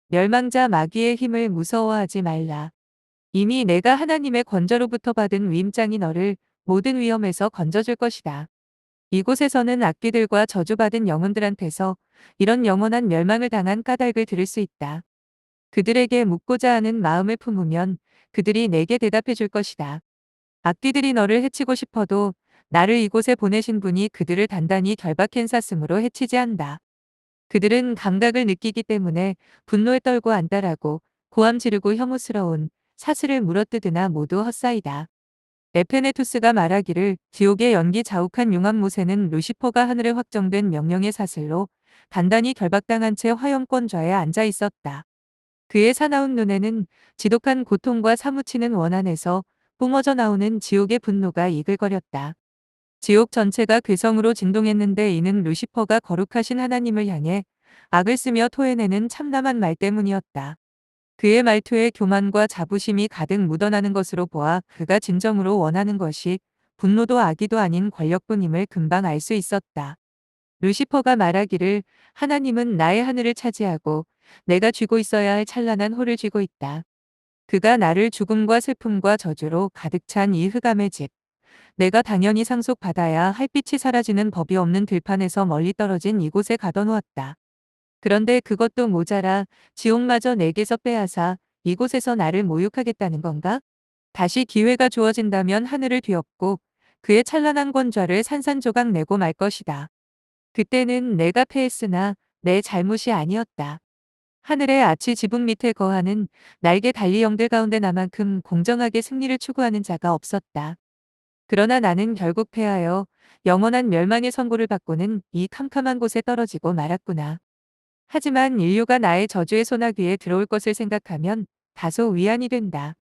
멸망자 마귀의 힘을 무서워하지 말라. 이미 내가 하나님의 권저로부터 받은 위임장이 너를 모든 위험에서 건져줄 것이다. 이곳에서는 악귀들과 저주받은 영혼들한테서 이런 영원한 멸망을 당한 까닭을 들을 수 있다. 그들에게 묻고자 하는 마음을 품으면 그들이 내게 대답해 줄 것이다. 악귀들이 너를 해치고 싶어도 나를 이곳에 보내신 분이 그들을 단단히 결박한 사슴으로 해치지 않다. 그들은 감각을 느끼기 때문에 분노에 떨고 안달하고 고함 지르고 혐오스러운 사슬을 물어뜯으나 모두 헛사이다. 에페네투스가 말하기를 지옥의 연기 자욱한 융합 모세는 루시퍼가 하늘에 확정된 명령의 사슬로 단단히 결박당한 채 화염권좌에 앉아 있었다. 그의 사나운 눈에는 지독한 고통과 사무치는 원한에서 뿜어져 나오는 지옥의 분노가 이글거렸다. 지옥 전체가 괴성으로 진동했는데 이는 루시퍼가 거룩하신 하나님을 향해 악을 쓰며 토해내는 참담한 말 때문이었다. 그의 말투에 교만과 자부심이 가득 묻어나는 것으로 보아 그가 진정으로 원하는 것이 분노도 악의도 아닌 권력뿐임을 금방 알 수 있었다. 루시퍼가 말하기를 하나님은 나의 하늘을 차지하고 내가 쥐고 있어야 할 찬란한 호를 쥐고 있다. 그가 나를 죽음과 슬픔과 저주로 가득 찬 이 흑암의 집. 내가 당연히 상속받아야 할 빛이 사라지는 법이 없는 들판에서 멀리 떨어진 이곳에 가둬놓았다. 그런데 그것도 모자라 지옥마저 내게서 빼앗아 이곳에서 나를 모욕하겠다는 건가? 다시 기회가 주어진다면 하늘을 뒤엎고 그의 찬란한 권좌를 산산조각 내고 말 것이다. 그때는 내가 패했으나 내 잘못이 아니었다. 하늘의 아치 지붕 밑에 거하는 날개 달리 영들 가운데 나만큼 공정하게 승리를 추구하는 자가 없었다. 그러나 나는 결국 패하여 영원한 멸망의 선고를 받고는 이 캄캄한 곳에 떨어지고 말았구나. 하지만 인류가 나의 저주의 소나기에 들어올 것을 생각하면 다소 위안이 된다.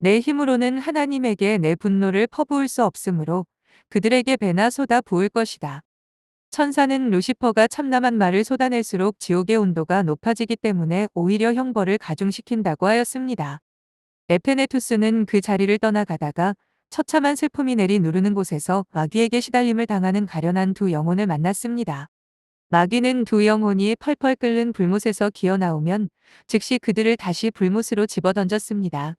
내 힘으로는 하나님에게 내 분노를 퍼부을 수 없으므로 그들에게 배나 쏟아 부을 것이다. 천사는 루시퍼가 참남한 말을 쏟아낼수록 지옥의 온도가 높아지기 때문에 오히려 형벌을 가중시킨다고 하였습니다. 에페네투스는 그 자리를 떠나가다가 처참한 슬픔이 내리 누르는 곳에서 마귀에게 시달림을 당하는 가련한 두 영혼을 만났습니다. 마귀는 두 영혼이 펄펄 끓는 불못에서 기어나오면 즉시 그들을 다시 불못으로 집어던졌습니다.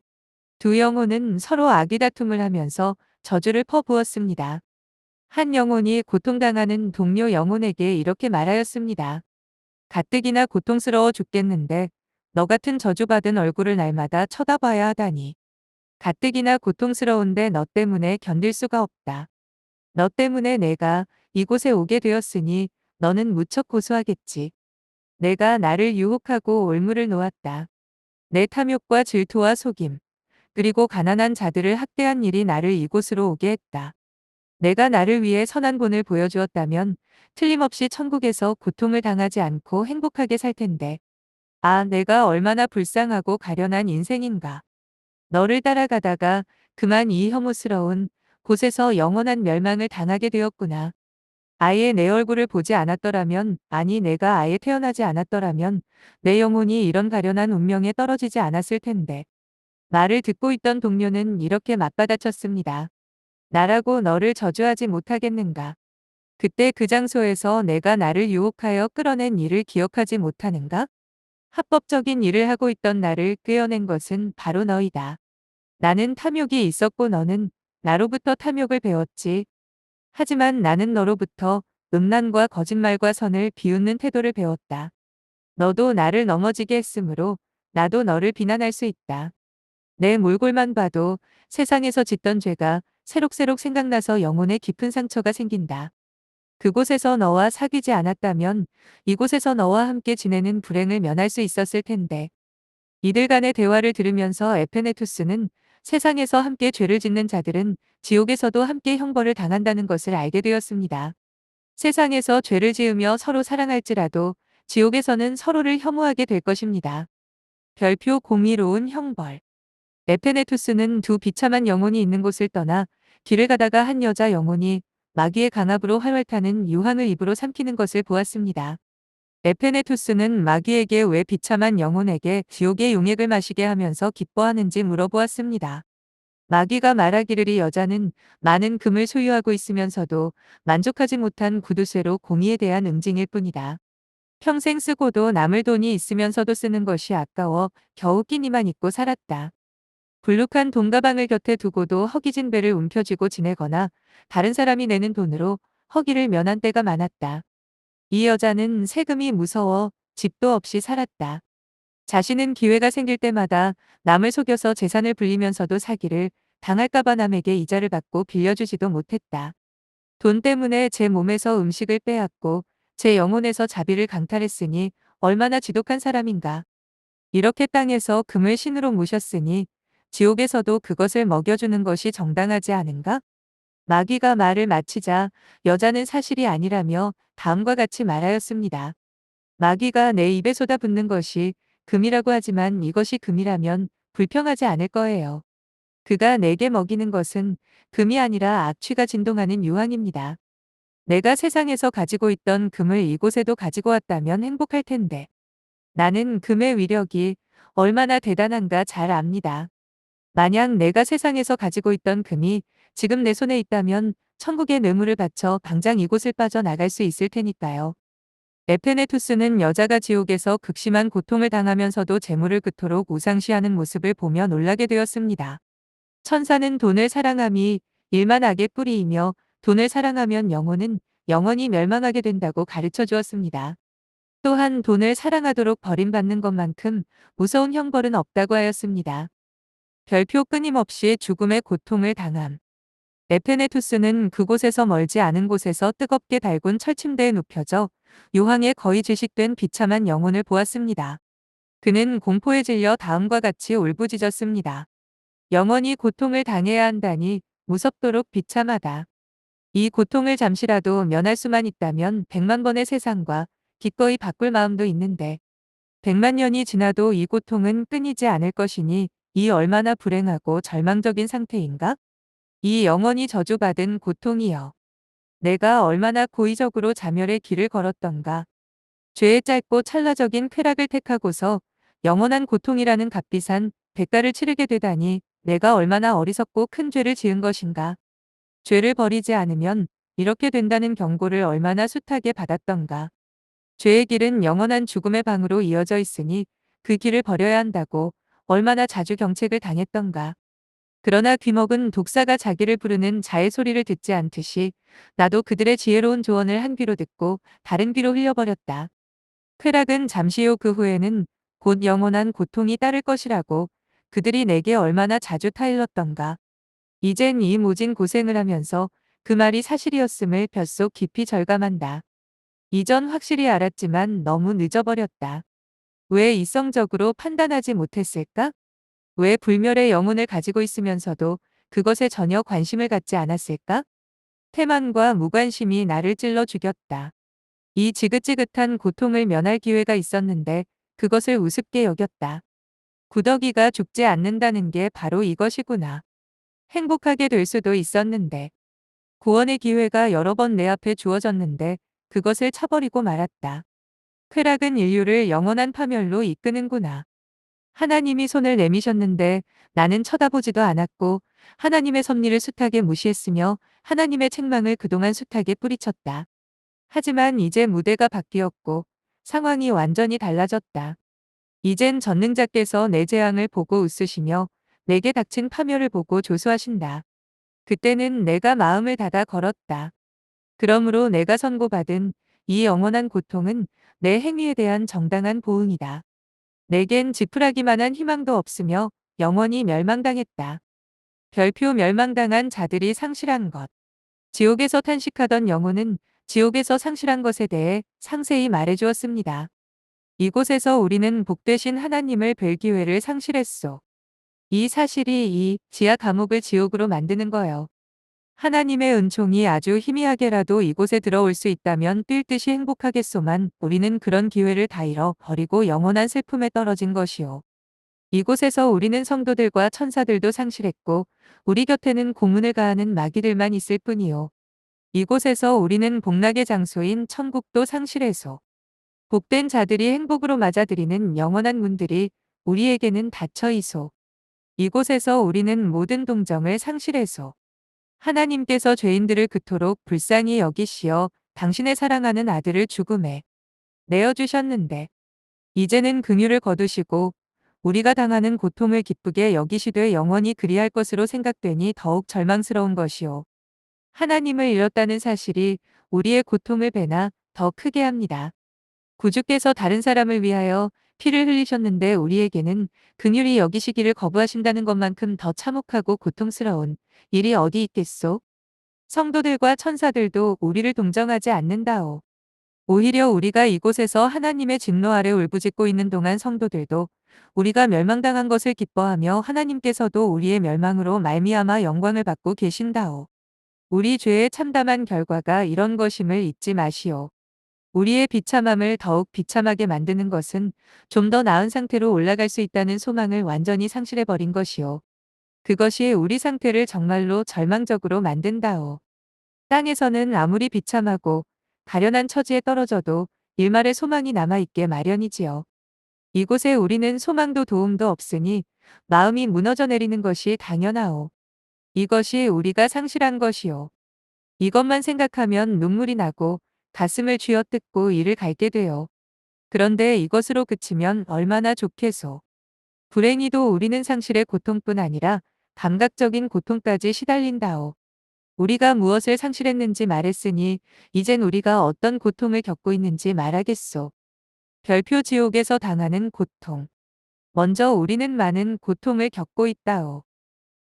두 영혼은 서로 아기다툼을 하면서 저주를 퍼부었습니다. 한 영혼이 고통당하는 동료 영혼에게 이렇게 말하였습니다. 가뜩이나 고통스러워 죽겠는데 너 같은 저주받은 얼굴을 날마다 쳐다봐야 하다니. 가뜩이나 고통스러운데 너 때문에 견딜 수가 없다. 너 때문에 내가 이곳에 오게 되었으니 너는 무척 고소하겠지. 내가 나를 유혹하고 올무를 놓았다. 내 탐욕과 질투와 속임, 그리고 가난한 자들을 학대한 일이 나를 이곳으로 오게 했다. 내가 나를 위해 선한 본을 보여주었다면 틀림없이 천국에서 고통을 당하지 않고 행복하게 살 텐데. 아, 내가 얼마나 불쌍하고 가련한 인생인가. 너를 따라가다가 그만 이 혐오스러운 곳에서 영원한 멸망을 당하게 되었구나. 아예 내 얼굴을 보지 않았더라면, 아니 내가 아예 태어나지 않았더라면 내 영혼이 이런 가련한 운명에 떨어지지 않았을 텐데. 말을 듣고 있던 동료는 이렇게 맞받아쳤습니다. 나라고 너를 저주하지 못하겠는가? 그때 그 장소에서 내가 나를 유혹하여 끌어낸 일을 기억하지 못하는가? 합법적인 일을 하고 있던 나를 꿰어낸 것은 바로 너이다. 나는 탐욕이 있었고 너는 나로부터 탐욕을 배웠지. 하지만 나는 너로부터 음란과 거짓말과 선을 비웃는 태도를 배웠다. 너도 나를 넘어지게 했으므로 나도 너를 비난할 수 있다. 내 몰골만 봐도 세상에서 짓던 죄가 새록새록 생각나서 영혼에 깊은 상처가 생긴다. 그곳에서 너와 사귀지 않았다면 이곳에서 너와 함께 지내는 불행을 면할 수 있었을 텐데. 이들 간의 대화를 들으면서 에페네투스는 세상에서 함께 죄를 짓는 자들은 지옥에서도 함께 형벌을 당한다는 것을 알게 되었습니다. 세상에서 죄를 지으며 서로 사랑할지라도 지옥에서는 서로를 혐오하게 될 것입니다. 별표 공의로운 형벌. 에페네투스는 두 비참한 영혼이 있는 곳을 떠나 길을 가다가 한 여자 영혼이 마귀의 강압으로 활활 타는 유황을 입으로 삼키는 것을 보았습니다. 에페네투스는 마귀에게 왜 비참한 영혼에게 지옥의 용액을 마시게 하면서 기뻐하는지 물어보았습니다. 마귀가 말하기를 이 여자는 많은 금을 소유하고 있으면서도 만족하지 못한 구두쇠로 공의에 대한 응징일 뿐이다. 평생 쓰고도 남을 돈이 있으면서도 쓰는 것이 아까워 겨우 끼니만 입고 살았다. 불룩한 돈가방을 곁에 두고도 허기진 배를 움켜쥐고 지내거나 다른 사람이 내는 돈으로 허기를 면한 때가 많았다. 이 여자는 세금이 무서워 집도 없이 살았다. 자신은 기회가 생길 때마다 남을 속여서 재산을 불리면서도 사기를 당할까봐 남에게 이자를 받고 빌려주지도 못했다. 돈 때문에 제 몸에서 음식을 빼앗고 제 영혼에서 자비를 강탈했으니 얼마나 지독한 사람인가. 이렇게 땅에서 금을 신으로 모셨으니 지옥에서도 그것을 먹여주는 것이 정당하지 않은가? 마귀가 말을 마치자 여자는 사실이 아니라며 다음과 같이 말하였습니다. 마귀가 내 입에 쏟아붓는 것이 금이라고 하지만 이것이 금이라면 불평하지 않을 거예요. 그가 내게 먹이는 것은 금이 아니라 악취가 진동하는 유황입니다. 내가 세상에서 가지고 있던 금을 이곳에도 가지고 왔다면 행복할 텐데. 나는 금의 위력이 얼마나 대단한가 잘 압니다. 만약 내가 세상에서 가지고 있던 금이 지금 내 손에 있다면 천국의 뇌물을 바쳐 당장 이곳을 빠져나갈 수 있을 테니까요. 에페네투스는 여자가 지옥에서 극심한 고통을 당하면서도 재물을 그토록 우상시하는 모습을 보며 놀라게 되었습니다. 천사는 돈을 사랑함이 일만 악의 뿌리이며 돈을 사랑하면 영혼은 영원히 멸망하게 된다고 가르쳐 주었습니다. 또한 돈을 사랑하도록 버림받는 것만큼 무서운 형벌은 없다고 하였습니다. 별표 끊임없이 죽음의 고통을 당함. 에페네투스는 그곳에서 멀지 않은 곳에서 뜨겁게 달군 철침대에 눕혀져 유황에 거의 질식된 비참한 영혼을 보았습니다. 그는 공포에 질려 다음과 같이 울부짖었습니다. 영원히 고통을 당해야 한다니 무섭도록 비참하다. 이 고통을 잠시라도 면할 수만 있다면 100만 번의 세상과 기꺼이 바꿀 마음도 있는데 100만 년이 지나도 이 고통은 끊이지 않을 것이니 이 얼마나 불행하고 절망적인 상태인가? 이 영원히 저주받은 고통이여. 내가 얼마나 고의적으로 자멸의 길을 걸었던가. 죄의 짧고 찰나적인 쾌락을 택하고서 영원한 고통이라는 값비싼 대가를 치르게 되다니 내가 얼마나 어리석고 큰 죄를 지은 것인가. 죄를 버리지 않으면 이렇게 된다는 경고를 얼마나 숱하게 받았던가. 죄의 길은 영원한 죽음의 방으로 이어져 있으니 그 길을 버려야 한다고 얼마나 자주 경책을 당했던가. 그러나 귀먹은 독사가 자기를 부르는 자의 소리를 듣지 않듯이 나도 그들의 지혜로운 조언을 한 귀로 듣고 다른 귀로 흘려버렸다. 쾌락은 잠시요 그 후에는 곧 영원한 고통이 따를 것이라고 그들이 내게 얼마나 자주 타일렀던가. 이젠 이 모진 고생을 하면서 그 말이 사실이었음을 뼛속 깊이 절감한다. 이전 확실히 알았지만 너무 늦어버렸다. 왜 이성적으로 판단하지 못했을까? 왜 불멸의 영혼을 가지고 있으면서도 그것에 전혀 관심을 갖지 않았을까? 태만과 무관심이 나를 찔러 죽였다. 이 지긋지긋한 고통을 면할 기회가 있었는데 그것을 우습게 여겼다. 구더기가 죽지 않는다는 게 바로 이것이구나. 행복하게 될 수도 있었는데 구원의 기회가 여러 번 내 앞에 주어졌는데 그것을 차버리고 말았다. 쾌락은 인류를 영원한 파멸로 이끄는구나. 하나님이 손을 내미셨는데 나는 쳐다보지도 않았고 하나님의 섭리를 숱하게 무시했으며 하나님의 책망을 그동안 숱하게 뿌리쳤다. 하지만 이제 무대가 바뀌었고 상황이 완전히 달라졌다. 이젠 전능자께서 내 재앙을 보고 웃으시며 내게 닥친 파멸을 보고 조수하신다. 그때는 내가 마음을 닫아 걸었다. 그러므로 내가 선고받은 이 영원한 고통은 내 행위에 대한 정당한 보응이다. 내겐 지푸라기만한 희망도 없으며 영원히 멸망당했다. 별표 멸망당한 자들이 상실한 것. 지옥에서 탄식하던 영혼은 지옥에서 상실한 것에 대해 상세히 말해주었습니다. 이곳에서 우리는 복되신 하나님을 뵐 기회를 상실했소. 이 사실이 이 지하 감옥을 지옥으로 만드는 거요. 하나님의 은총이 아주 희미하게라도 이곳에 들어올 수 있다면 뛸 듯이 행복하겠소만 우리는 그런 기회를 다 잃어 버리고 영원한 슬픔에 떨어진 것이요. 이곳에서 우리는 성도들과 천사들도 상실했고 우리 곁에는 고문을 가하는 마귀들만 있을 뿐이요. 이곳에서 우리는 복락의 장소인 천국도 상실해소. 복된 자들이 행복으로 맞아들이는 영원한 문들이 우리에게는 닫혀 있소. 이곳에서 우리는 모든 동정을 상실해소. 하나님께서 죄인들을 그토록 불쌍히 여기시어 당신의 사랑하는 아들을 죽음에 내어주셨는데 이제는 긍휼을 거두시고 우리가 당하는 고통을 기쁘게 여기시되 영원히 그리할 것으로 생각되니 더욱 절망스러운 것이요. 하나님을 잃었다는 사실이 우리의 고통을 배나 더 크게 합니다. 구주께서 다른 사람을 위하여 피를 흘리셨는데 우리에게는 긍휼히 여기시기를 거부하신다는 것만큼 더 참혹하고 고통스러운 일이 어디 있겠소? 성도들과 천사들도 우리를 동정하지 않는다오. 오히려 우리가 이곳에서 하나님의 진노 아래 울부짖고 있는 동안 성도들도 우리가 멸망당한 것을 기뻐하며 하나님께서도 우리의 멸망으로 말미암아 영광을 받고 계신다오. 우리 죄의 참담한 결과가 이런 것임을 잊지 마시오. 우리의 비참함을 더욱 비참하게 만드는 것은 좀 더 나은 상태로 올라갈 수 있다는 소망을 완전히 상실해버린 것이오. 그것이 우리 상태를 정말로 절망적으로 만든다오. 땅에서는 아무리 비참하고 가련한 처지에 떨어져도 일말의 소망이 남아있게 마련이지요. 이곳에 우리는 소망도 도움도 없으니 마음이 무너져 내리는 것이 당연하오. 이것이 우리가 상실한 것이오. 이것만 생각하면 눈물이 나고 가슴을 쥐어뜯고 이를 갈게 돼요. 그런데 이것으로 그치면 얼마나 좋겠소. 불행히도 우리는 상실의 고통뿐 아니라 감각적인 고통까지 시달린다오. 우리가 무엇을 상실했는지 말했으니 이젠 우리가 어떤 고통을 겪고 있는지 말하겠소. 별표 지옥에서 당하는 고통. 먼저 우리는 많은 고통을 겪고 있다오.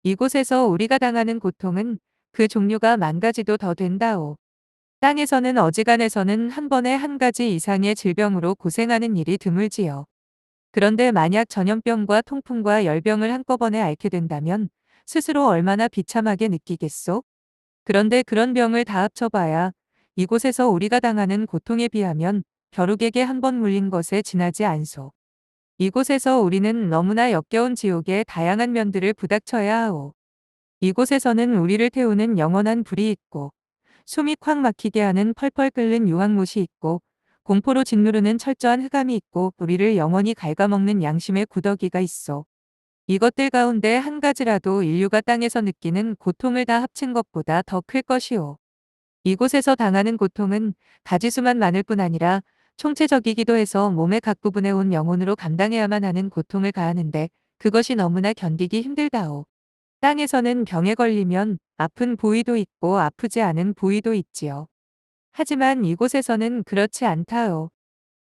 이곳에서 우리가 당하는 고통은 그 종류가 만 가지도 더 된다오. 땅에서는 어지간해서는 한 번에 한 가지 이상의 질병으로 고생하는 일이 드물지요. 그런데 만약 전염병과 통풍과 열병을 한꺼번에 앓게 된다면 스스로 얼마나 비참하게 느끼겠소? 그런데 그런 병을 다 합쳐봐야 이곳에서 우리가 당하는 고통에 비하면 벼룩에게 한 번 물린 것에 지나지 않소. 이곳에서 우리는 너무나 역겨운 지옥의 다양한 면들을 부닥쳐야 하오. 이곳에서는 우리를 태우는 영원한 불이 있고, 숨이 콱 막히게 하는 펄펄 끓는 유황못이 있고, 공포로 짓누르는 철저한 흑암이 있고, 우리를 영원히 갉아먹는 양심의 구더기가 있어. 이것들 가운데 한 가지라도 인류가 땅에서 느끼는 고통을 다 합친 것보다 더 클 것이오. 이곳에서 당하는 고통은 가지수만 많을 뿐 아니라 총체적이기도 해서 몸의 각 부분에 온 영혼으로 감당해야만 하는 고통을 가하는데 그것이 너무나 견디기 힘들다오. 땅에서는 병에 걸리면 아픈 부위도 있고 아프지 않은 부위도 있지요. 하지만 이곳에서는 그렇지 않다오.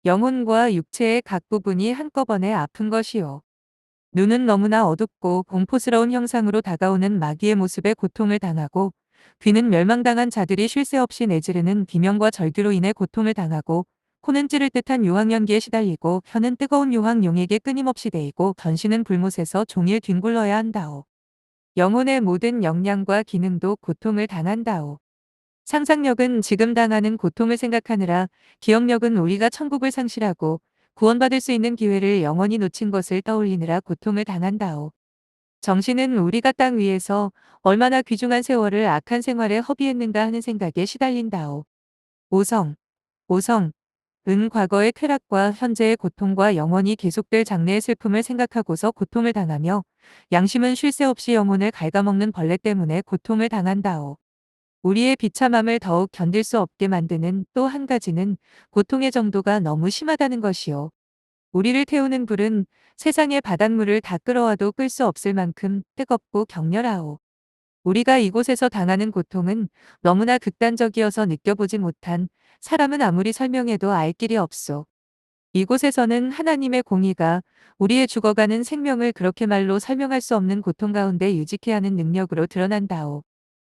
영혼과 육체의 각 부분이 한꺼번에 아픈 것이오. 눈은 너무나 어둡고 공포스러운 형상으로 다가오는 마귀의 모습에 고통을 당하고, 귀는 멸망당한 자들이 쉴 새 없이 내지르는 비명과 절규로 인해 고통을 당하고, 코는 찌를 듯한 유황연기에 시달리고, 혀는 뜨거운 유황용에게 끊임없이 데이고, 전신은 불못에서 종일 뒹굴러야 한다오. 영혼의 모든 역량과 기능도 고통을 당한다오. 상상력은 지금 당하는 고통을 생각하느라, 기억력은 우리가 천국을 상실하고 구원받을 수 있는 기회를 영원히 놓친 것을 떠올리느라 고통을 당한다오. 정신은 우리가 땅 위에서 얼마나 귀중한 세월을 악한 생활에 허비했는가 하는 생각에 시달린다오. 오성, 오성, 과거의 쾌락과 현재의 고통과 영원히 계속될 장래의 슬픔을 생각하고서 고통을 당하며, 양심은 쉴 새 없이 영혼을 갉아먹는 벌레 때문에 고통을 당한다오. 우리의 비참함을 더욱 견딜 수 없게 만드는 또 한 가지는 고통의 정도가 너무 심하다는 것이요. 우리를 태우는 불은 세상의 바닷물을 다 끌어와도 끌 수 없을 만큼 뜨겁고 격렬하오. 우리가 이곳에서 당하는 고통은 너무나 극단적이어서 느껴보지 못한, 사람은 아무리 설명해도 알 길이 없소. 이곳에서는 하나님의 공의가 우리의 죽어가는 생명을 그렇게 말로 설명할 수 없는 고통 가운데 유지케 하는 능력으로 드러난다오.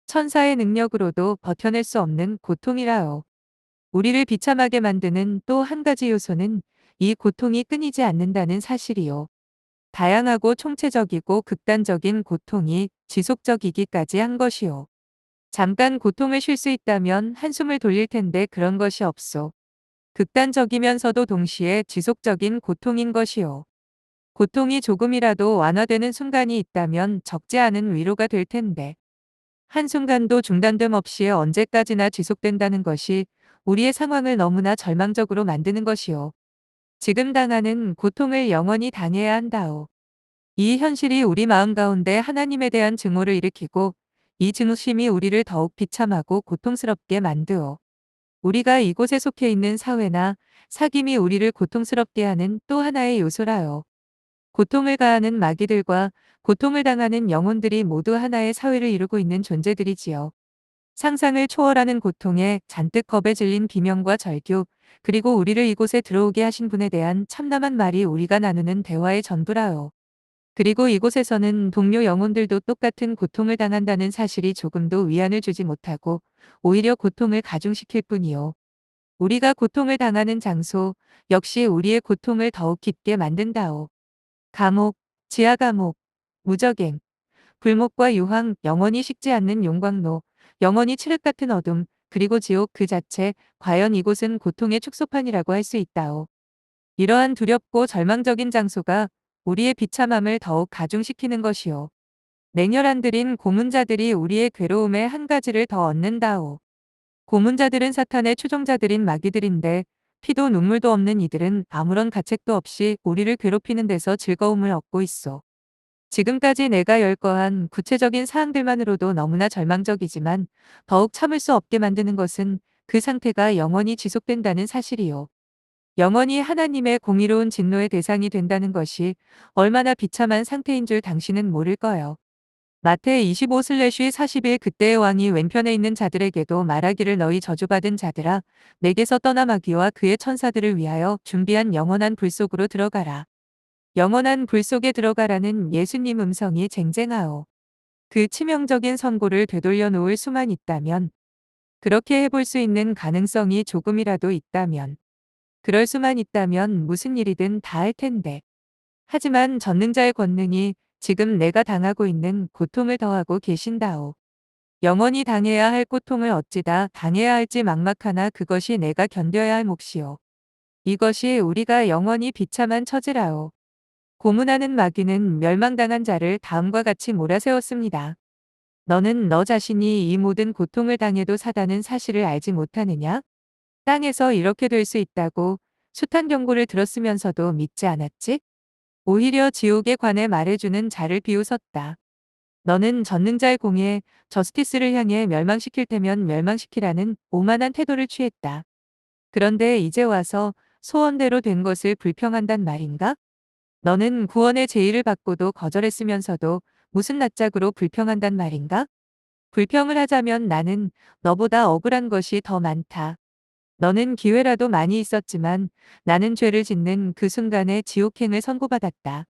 천사의 능력으로도 버텨낼 수 없는 고통이라오. 우리를 비참하게 만드는 또 한 가지 요소는 이 고통이 끊이지 않는다는 사실이요. 다양하고 총체적이고 극단적인 고통이 지속적이기까지 한 것이요. 잠깐 고통을 쉴 수 있다면 한숨을 돌릴 텐데 그런 것이 없소. 극단적이면서도 동시에 지속적인 고통인 것이요. 고통이 조금이라도 완화되는 순간이 있다면 적지 않은 위로가 될 텐데, 한순간도 중단됨 없이 언제까지나 지속된다는 것이 우리의 상황을 너무나 절망적으로 만드는 것이요. 지금 당하는 고통을 영원히 당해야 한다오. 이 현실이 우리 마음 가운데 하나님에 대한 증오를 일으키고, 이 증오심이 우리를 더욱 비참하고 고통스럽게 만드어 우리가 이곳에 속해 있는 사회나 사귐이 우리를 고통스럽게 하는 또 하나의 요소라요. 고통을 가하는 마귀들과 고통을 당하는 영혼들이 모두 하나의 사회를 이루고 있는 존재들이지요. 상상을 초월하는 고통에 잔뜩 겁에 질린 비명과 절규, 그리고 우리를 이곳에 들어오게 하신 분에 대한 참담한 말이 우리가 나누는 대화의 전부라요. 그리고 이곳에서는 동료 영혼들도 똑같은 고통을 당한다는 사실이 조금도 위안을 주지 못하고 오히려 고통을 가중시킬 뿐이요. 우리가 고통을 당하는 장소 역시 우리의 고통을 더욱 깊게 만든다오. 감옥, 지하감옥, 무적행, 불목과 유황, 영원히 식지 않는 용광로, 영원히 칠흑 같은 어둠, 그리고 지옥 그 자체, 과연 이곳은 고통의 축소판이라고 할 수 있다오. 이러한 두렵고 절망적인 장소가 우리의 비참함을 더욱 가중시키는 것이오. 냉혈한 들인 고문자들이 우리의 괴로움에 한 가지를 더 얻는다오. 고문자들은 사탄의 추종자들인 마귀들인데, 피도 눈물도 없는 이들은 아무런 가책도 없이 우리를 괴롭히는 데서 즐거움을 얻고 있어. 지금까지 내가 열거한 구체적인 사항들만으로도 너무나 절망적이지만, 더욱 참을 수 없게 만드는 것은 그 상태가 영원히 지속된다는 사실이요. 영원히 하나님의 공의로운 진노의 대상이 된다는 것이 얼마나 비참한 상태인 줄 당신은 모를 거요. 마태 25/41 그때의 왕이 왼편에 있는 자들에게도 말하기를 너희 저주받은 자들아, 내게서 떠나 마귀와 그의 천사들을 위하여 준비한 영원한 불 속으로 들어가라. 영원한 불 속에 들어가라는 예수님 음성이 쟁쟁하오. 그 치명적인 선고를 되돌려 놓을 수만 있다면, 그렇게 해볼 수 있는 가능성이 조금이라도 있다면, 그럴 수만 있다면 무슨 일이든 다 할 텐데. 하지만 전능자의 권능이 지금 내가 당하고 있는 고통을 더하고 계신다오. 영원히 당해야 할 고통을 어찌다 당해야 할지 막막하나 그것이 내가 견뎌야 할 몫이요. 이것이 우리가 영원히 비참한 처지라오. 고문하는 마귀는 멸망당한 자를 다음과 같이 몰아세웠습니다. 너는 너 자신이 이 모든 고통을 당해도 사단은 사실을 알지 못하느냐? 땅에서 이렇게 될 수 있다고 숱한 경고를 들었으면서도 믿지 않았지? 오히려 지옥에 관해 말해주는 자를 비웃었다. 너는 전능자의 공에 저스티스를 향해 멸망시킬 테면 멸망시키라는 오만한 태도를 취했다. 그런데 이제 와서 소원대로 된 것을 불평한단 말인가? 너는 구원의 제의를 받고도 거절했으면서도 무슨 낯짝으로 불평한단 말인가? 불평을 하자면 나는 너보다 억울한 것이 더 많다. 너는 기회라도 많이 있었지만 나는 죄를 짓는 그 순간에 지옥행을 선고받았다.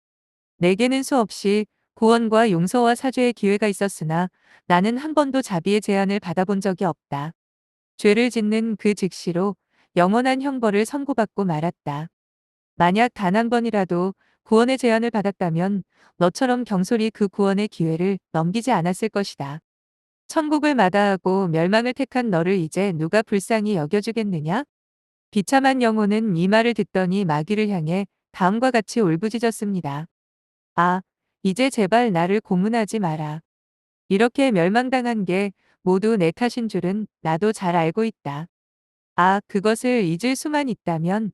내게는 수없이 구원과 용서와 사죄의 기회가 있었으나 나는 한 번도 자비의 제안을 받아본 적이 없다. 죄를 짓는 그 즉시로 영원한 형벌을 선고받고 말았다. 만약 단 한 번이라도 구원의 제안을 받았다면 너처럼 경솔히 그 구원의 기회를 넘기지 않았을 것이다. 천국을 마다하고 멸망을 택한 너를 이제 누가 불쌍히 여겨주겠느냐? 비참한 영혼은 이 말을 듣더니 마귀를 향해 다음과 같이 울부짖었습니다. 아, 이제 제발 나를 고문하지 마라. 이렇게 멸망당한 게 모두 내 탓인 줄은 나도 잘 알고 있다. 아, 그것을 잊을 수만 있다면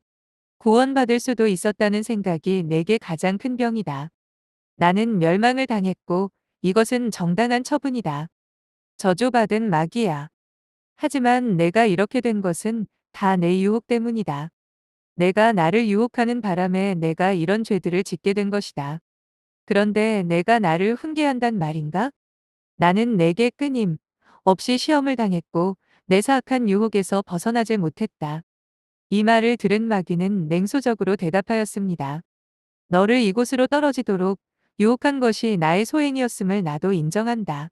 구원받을 수도 있었다는 생각이 내게 가장 큰 병이다. 나는 멸망을 당했고 이것은 정당한 처분이다. 저주받은 마귀야. 하지만 내가 이렇게 된 것은 다 내 유혹 때문이다. 내가 나를 유혹하는 바람에 내가 이런 죄들을 짓게 된 것이다. 그런데 내가 나를 훈계한단 말인가? 나는 내게 끊임 없이 시험을 당했고 내 사악한 유혹에서 벗어나질 못했다. 이 말을 들은 마귀는 냉소적으로 대답하였습니다. 너를 이곳으로 떨어지도록 유혹한 것이 나의 소행이었음을 나도 인정한다.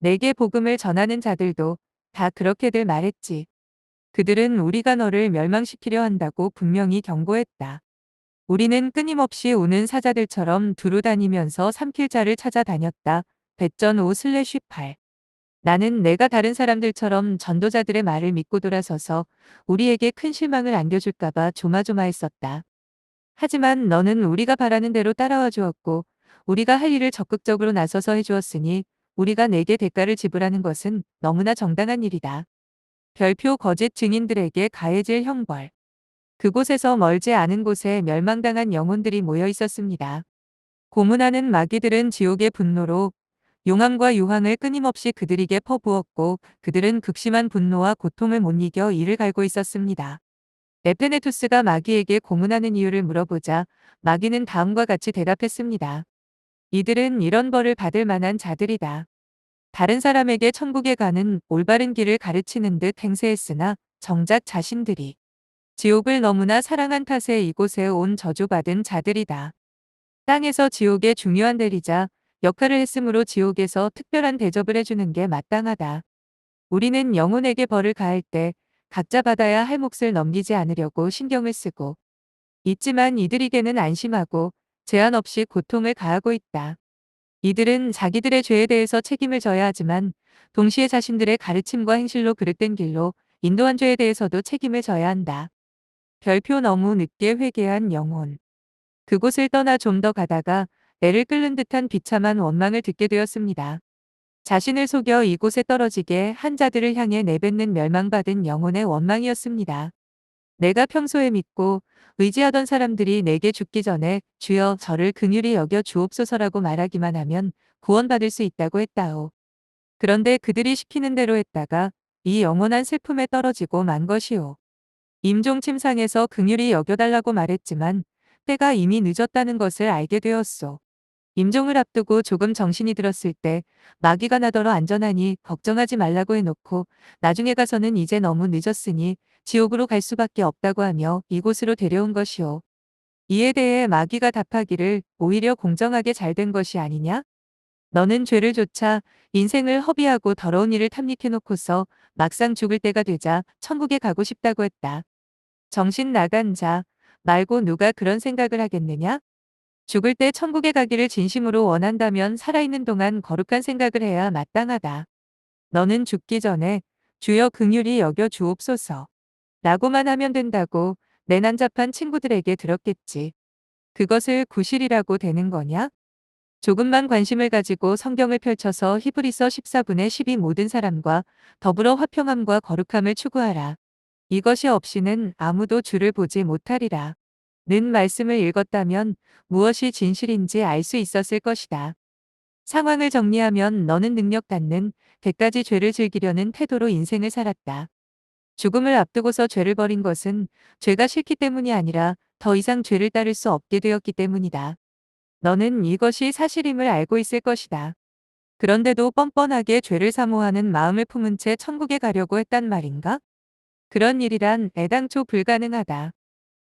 내게 복음을 전하는 자들도 다 그렇게들 말했지. 그들은 우리가 너를 멸망시키려 한다고 분명히 경고했다. 우리는 끊임없이 우는 사자들처럼 두루 다니면서 삼킬 자를 찾아다녔다. 배전 5/18. 나는 내가 다른 사람들처럼 전도자들의 말을 믿고 돌아서서 우리에게 큰 실망을 안겨줄까봐 조마조마했었다. 하지만 너는 우리가 바라는 대로 따라와 주었고 우리가 할 일을 적극적으로 나서서 해주었으니 우리가 내게 대가를 지불하는 것은 너무나 정당한 일이다. 별표 거짓 증인들에게 가해질 형벌. 그곳에서 멀지 않은 곳에 멸망당한 영혼들이 모여 있었습니다. 고문하는 마귀들은 지옥의 분노로 용암과 유황을 끊임없이 그들에게 퍼부었고 그들은 극심한 분노와 고통을 못 이겨 이를 갈고 있었습니다. 에페네투스가 마귀에게 고문하는 이유를 물어보자 마귀는 다음과 같이 대답했습니다. 이들은 이런 벌을 받을 만한 자들이다. 다른 사람에게 천국에 가는 올바른 길을 가르치는 듯 행세했으나 정작 자신들이 지옥을 너무나 사랑한 탓에 이곳에 온 저주받은 자들이다. 땅에서 지옥의 중요한 대리자 역할을 했으므로 지옥에서 특별한 대접을 해주는 게 마땅하다. 우리는 영혼에게 벌을 가할 때 각자 받아야 할 몫을 넘기지 않으려고 신경을 쓰고 있지만 이들에게는 안심하고 제한 없이 고통을 가하고 있다. 이들은 자기들의 죄에 대해서 책임을 져야 하지만 동시에 자신들의 가르침과 행실로 그릇된 길로 인도한 죄에 대해서도 책임을 져야 한다. 별표 너무 늦게 회개한 영혼. 그곳을 떠나 좀 더 가다가 애를 끓는 듯한 비참한 원망을 듣게 되었습니다. 자신을 속여 이곳에 떨어지게 한 자들을 향해 내뱉는 멸망받은 영혼의 원망이었습니다. 내가 평소에 믿고 의지하던 사람들이 내게 죽기 전에 주여 저를 긍휼히 여겨 주옵소서라고 말하기만 하면 구원받을 수 있다고 했다오. 그런데 그들이 시키는 대로 했다가 이 영원한 슬픔에 떨어지고 만 것이오. 임종 침상에서 긍휼히 여겨달라고 말했지만 때가 이미 늦었다는 것을 알게 되었소. 임종을 앞두고 조금 정신이 들었을 때 마귀가 나더러 안전하니 걱정하지 말라고 해놓고 나중에 가서는 이제 너무 늦었으니 지옥으로 갈 수밖에 없다고 하며 이곳으로 데려온 것이오. 이에 대해 마귀가 답하기를 오히려 공정하게 잘 된 것이 아니냐? 너는 죄를 좇아 인생을 허비하고 더러운 일을 탐닉해놓고서 막상 죽을 때가 되자 천국에 가고 싶다고 했다. 정신 나간 자 말고 누가 그런 생각을 하겠느냐? 죽을 때 천국에 가기를 진심으로 원한다면 살아있는 동안 거룩한 생각을 해야 마땅하다. 너는 죽기 전에 주여 긍휼히 여겨 주옵소서. 라고만 하면 된다고 내 난잡한 친구들에게 들었겠지. 그것을 구실이라고 되는 거냐? 조금만 관심을 가지고 성경을 펼쳐서 히브리서 14분의 12 모든 사람과 더불어 화평함과 거룩함을 추구하라. 이것이 없이는 아무도 주를 보지 못하리라. 는 말씀을 읽었다면 무엇이 진실인지 알 수 있었을 것이다. 상황을 정리하면 너는 능력 닿는 100가지 죄를 즐기려는 태도로 인생을 살았다. 죽음을 앞두고서 죄를 벌인 것은 죄가 싫기 때문이 아니라 더 이상 죄를 따를 수 없게 되었기 때문이다. 너는 이것이 사실임을 알고 있을 것이다. 그런데도 뻔뻔하게 죄를 사모하는 마음을 품은 채 천국에 가려고 했단 말인가? 그런 일이란 애당초 불가능하다.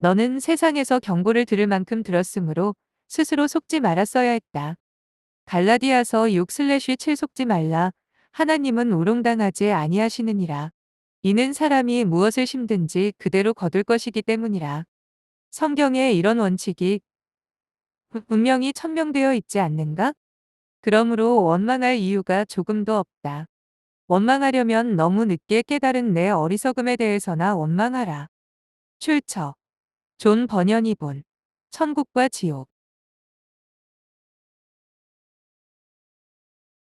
너는 세상에서 경고를 들을 만큼 들었으므로 스스로 속지 말았어야 했다. 갈라디아서 6/7 속지 말라. 하나님은 우롱당하지 아니하시느니라. 이는 사람이 무엇을 심든지 그대로 거둘 것이기 때문이라. 성경에 이런 원칙이 분명히 천명되어 있지 않는가? 그러므로 원망할 이유가 조금도 없다. 원망하려면 너무 늦게 깨달은 내 어리석음에 대해서나 원망하라. 출처 존 버년이 본 천국과 지옥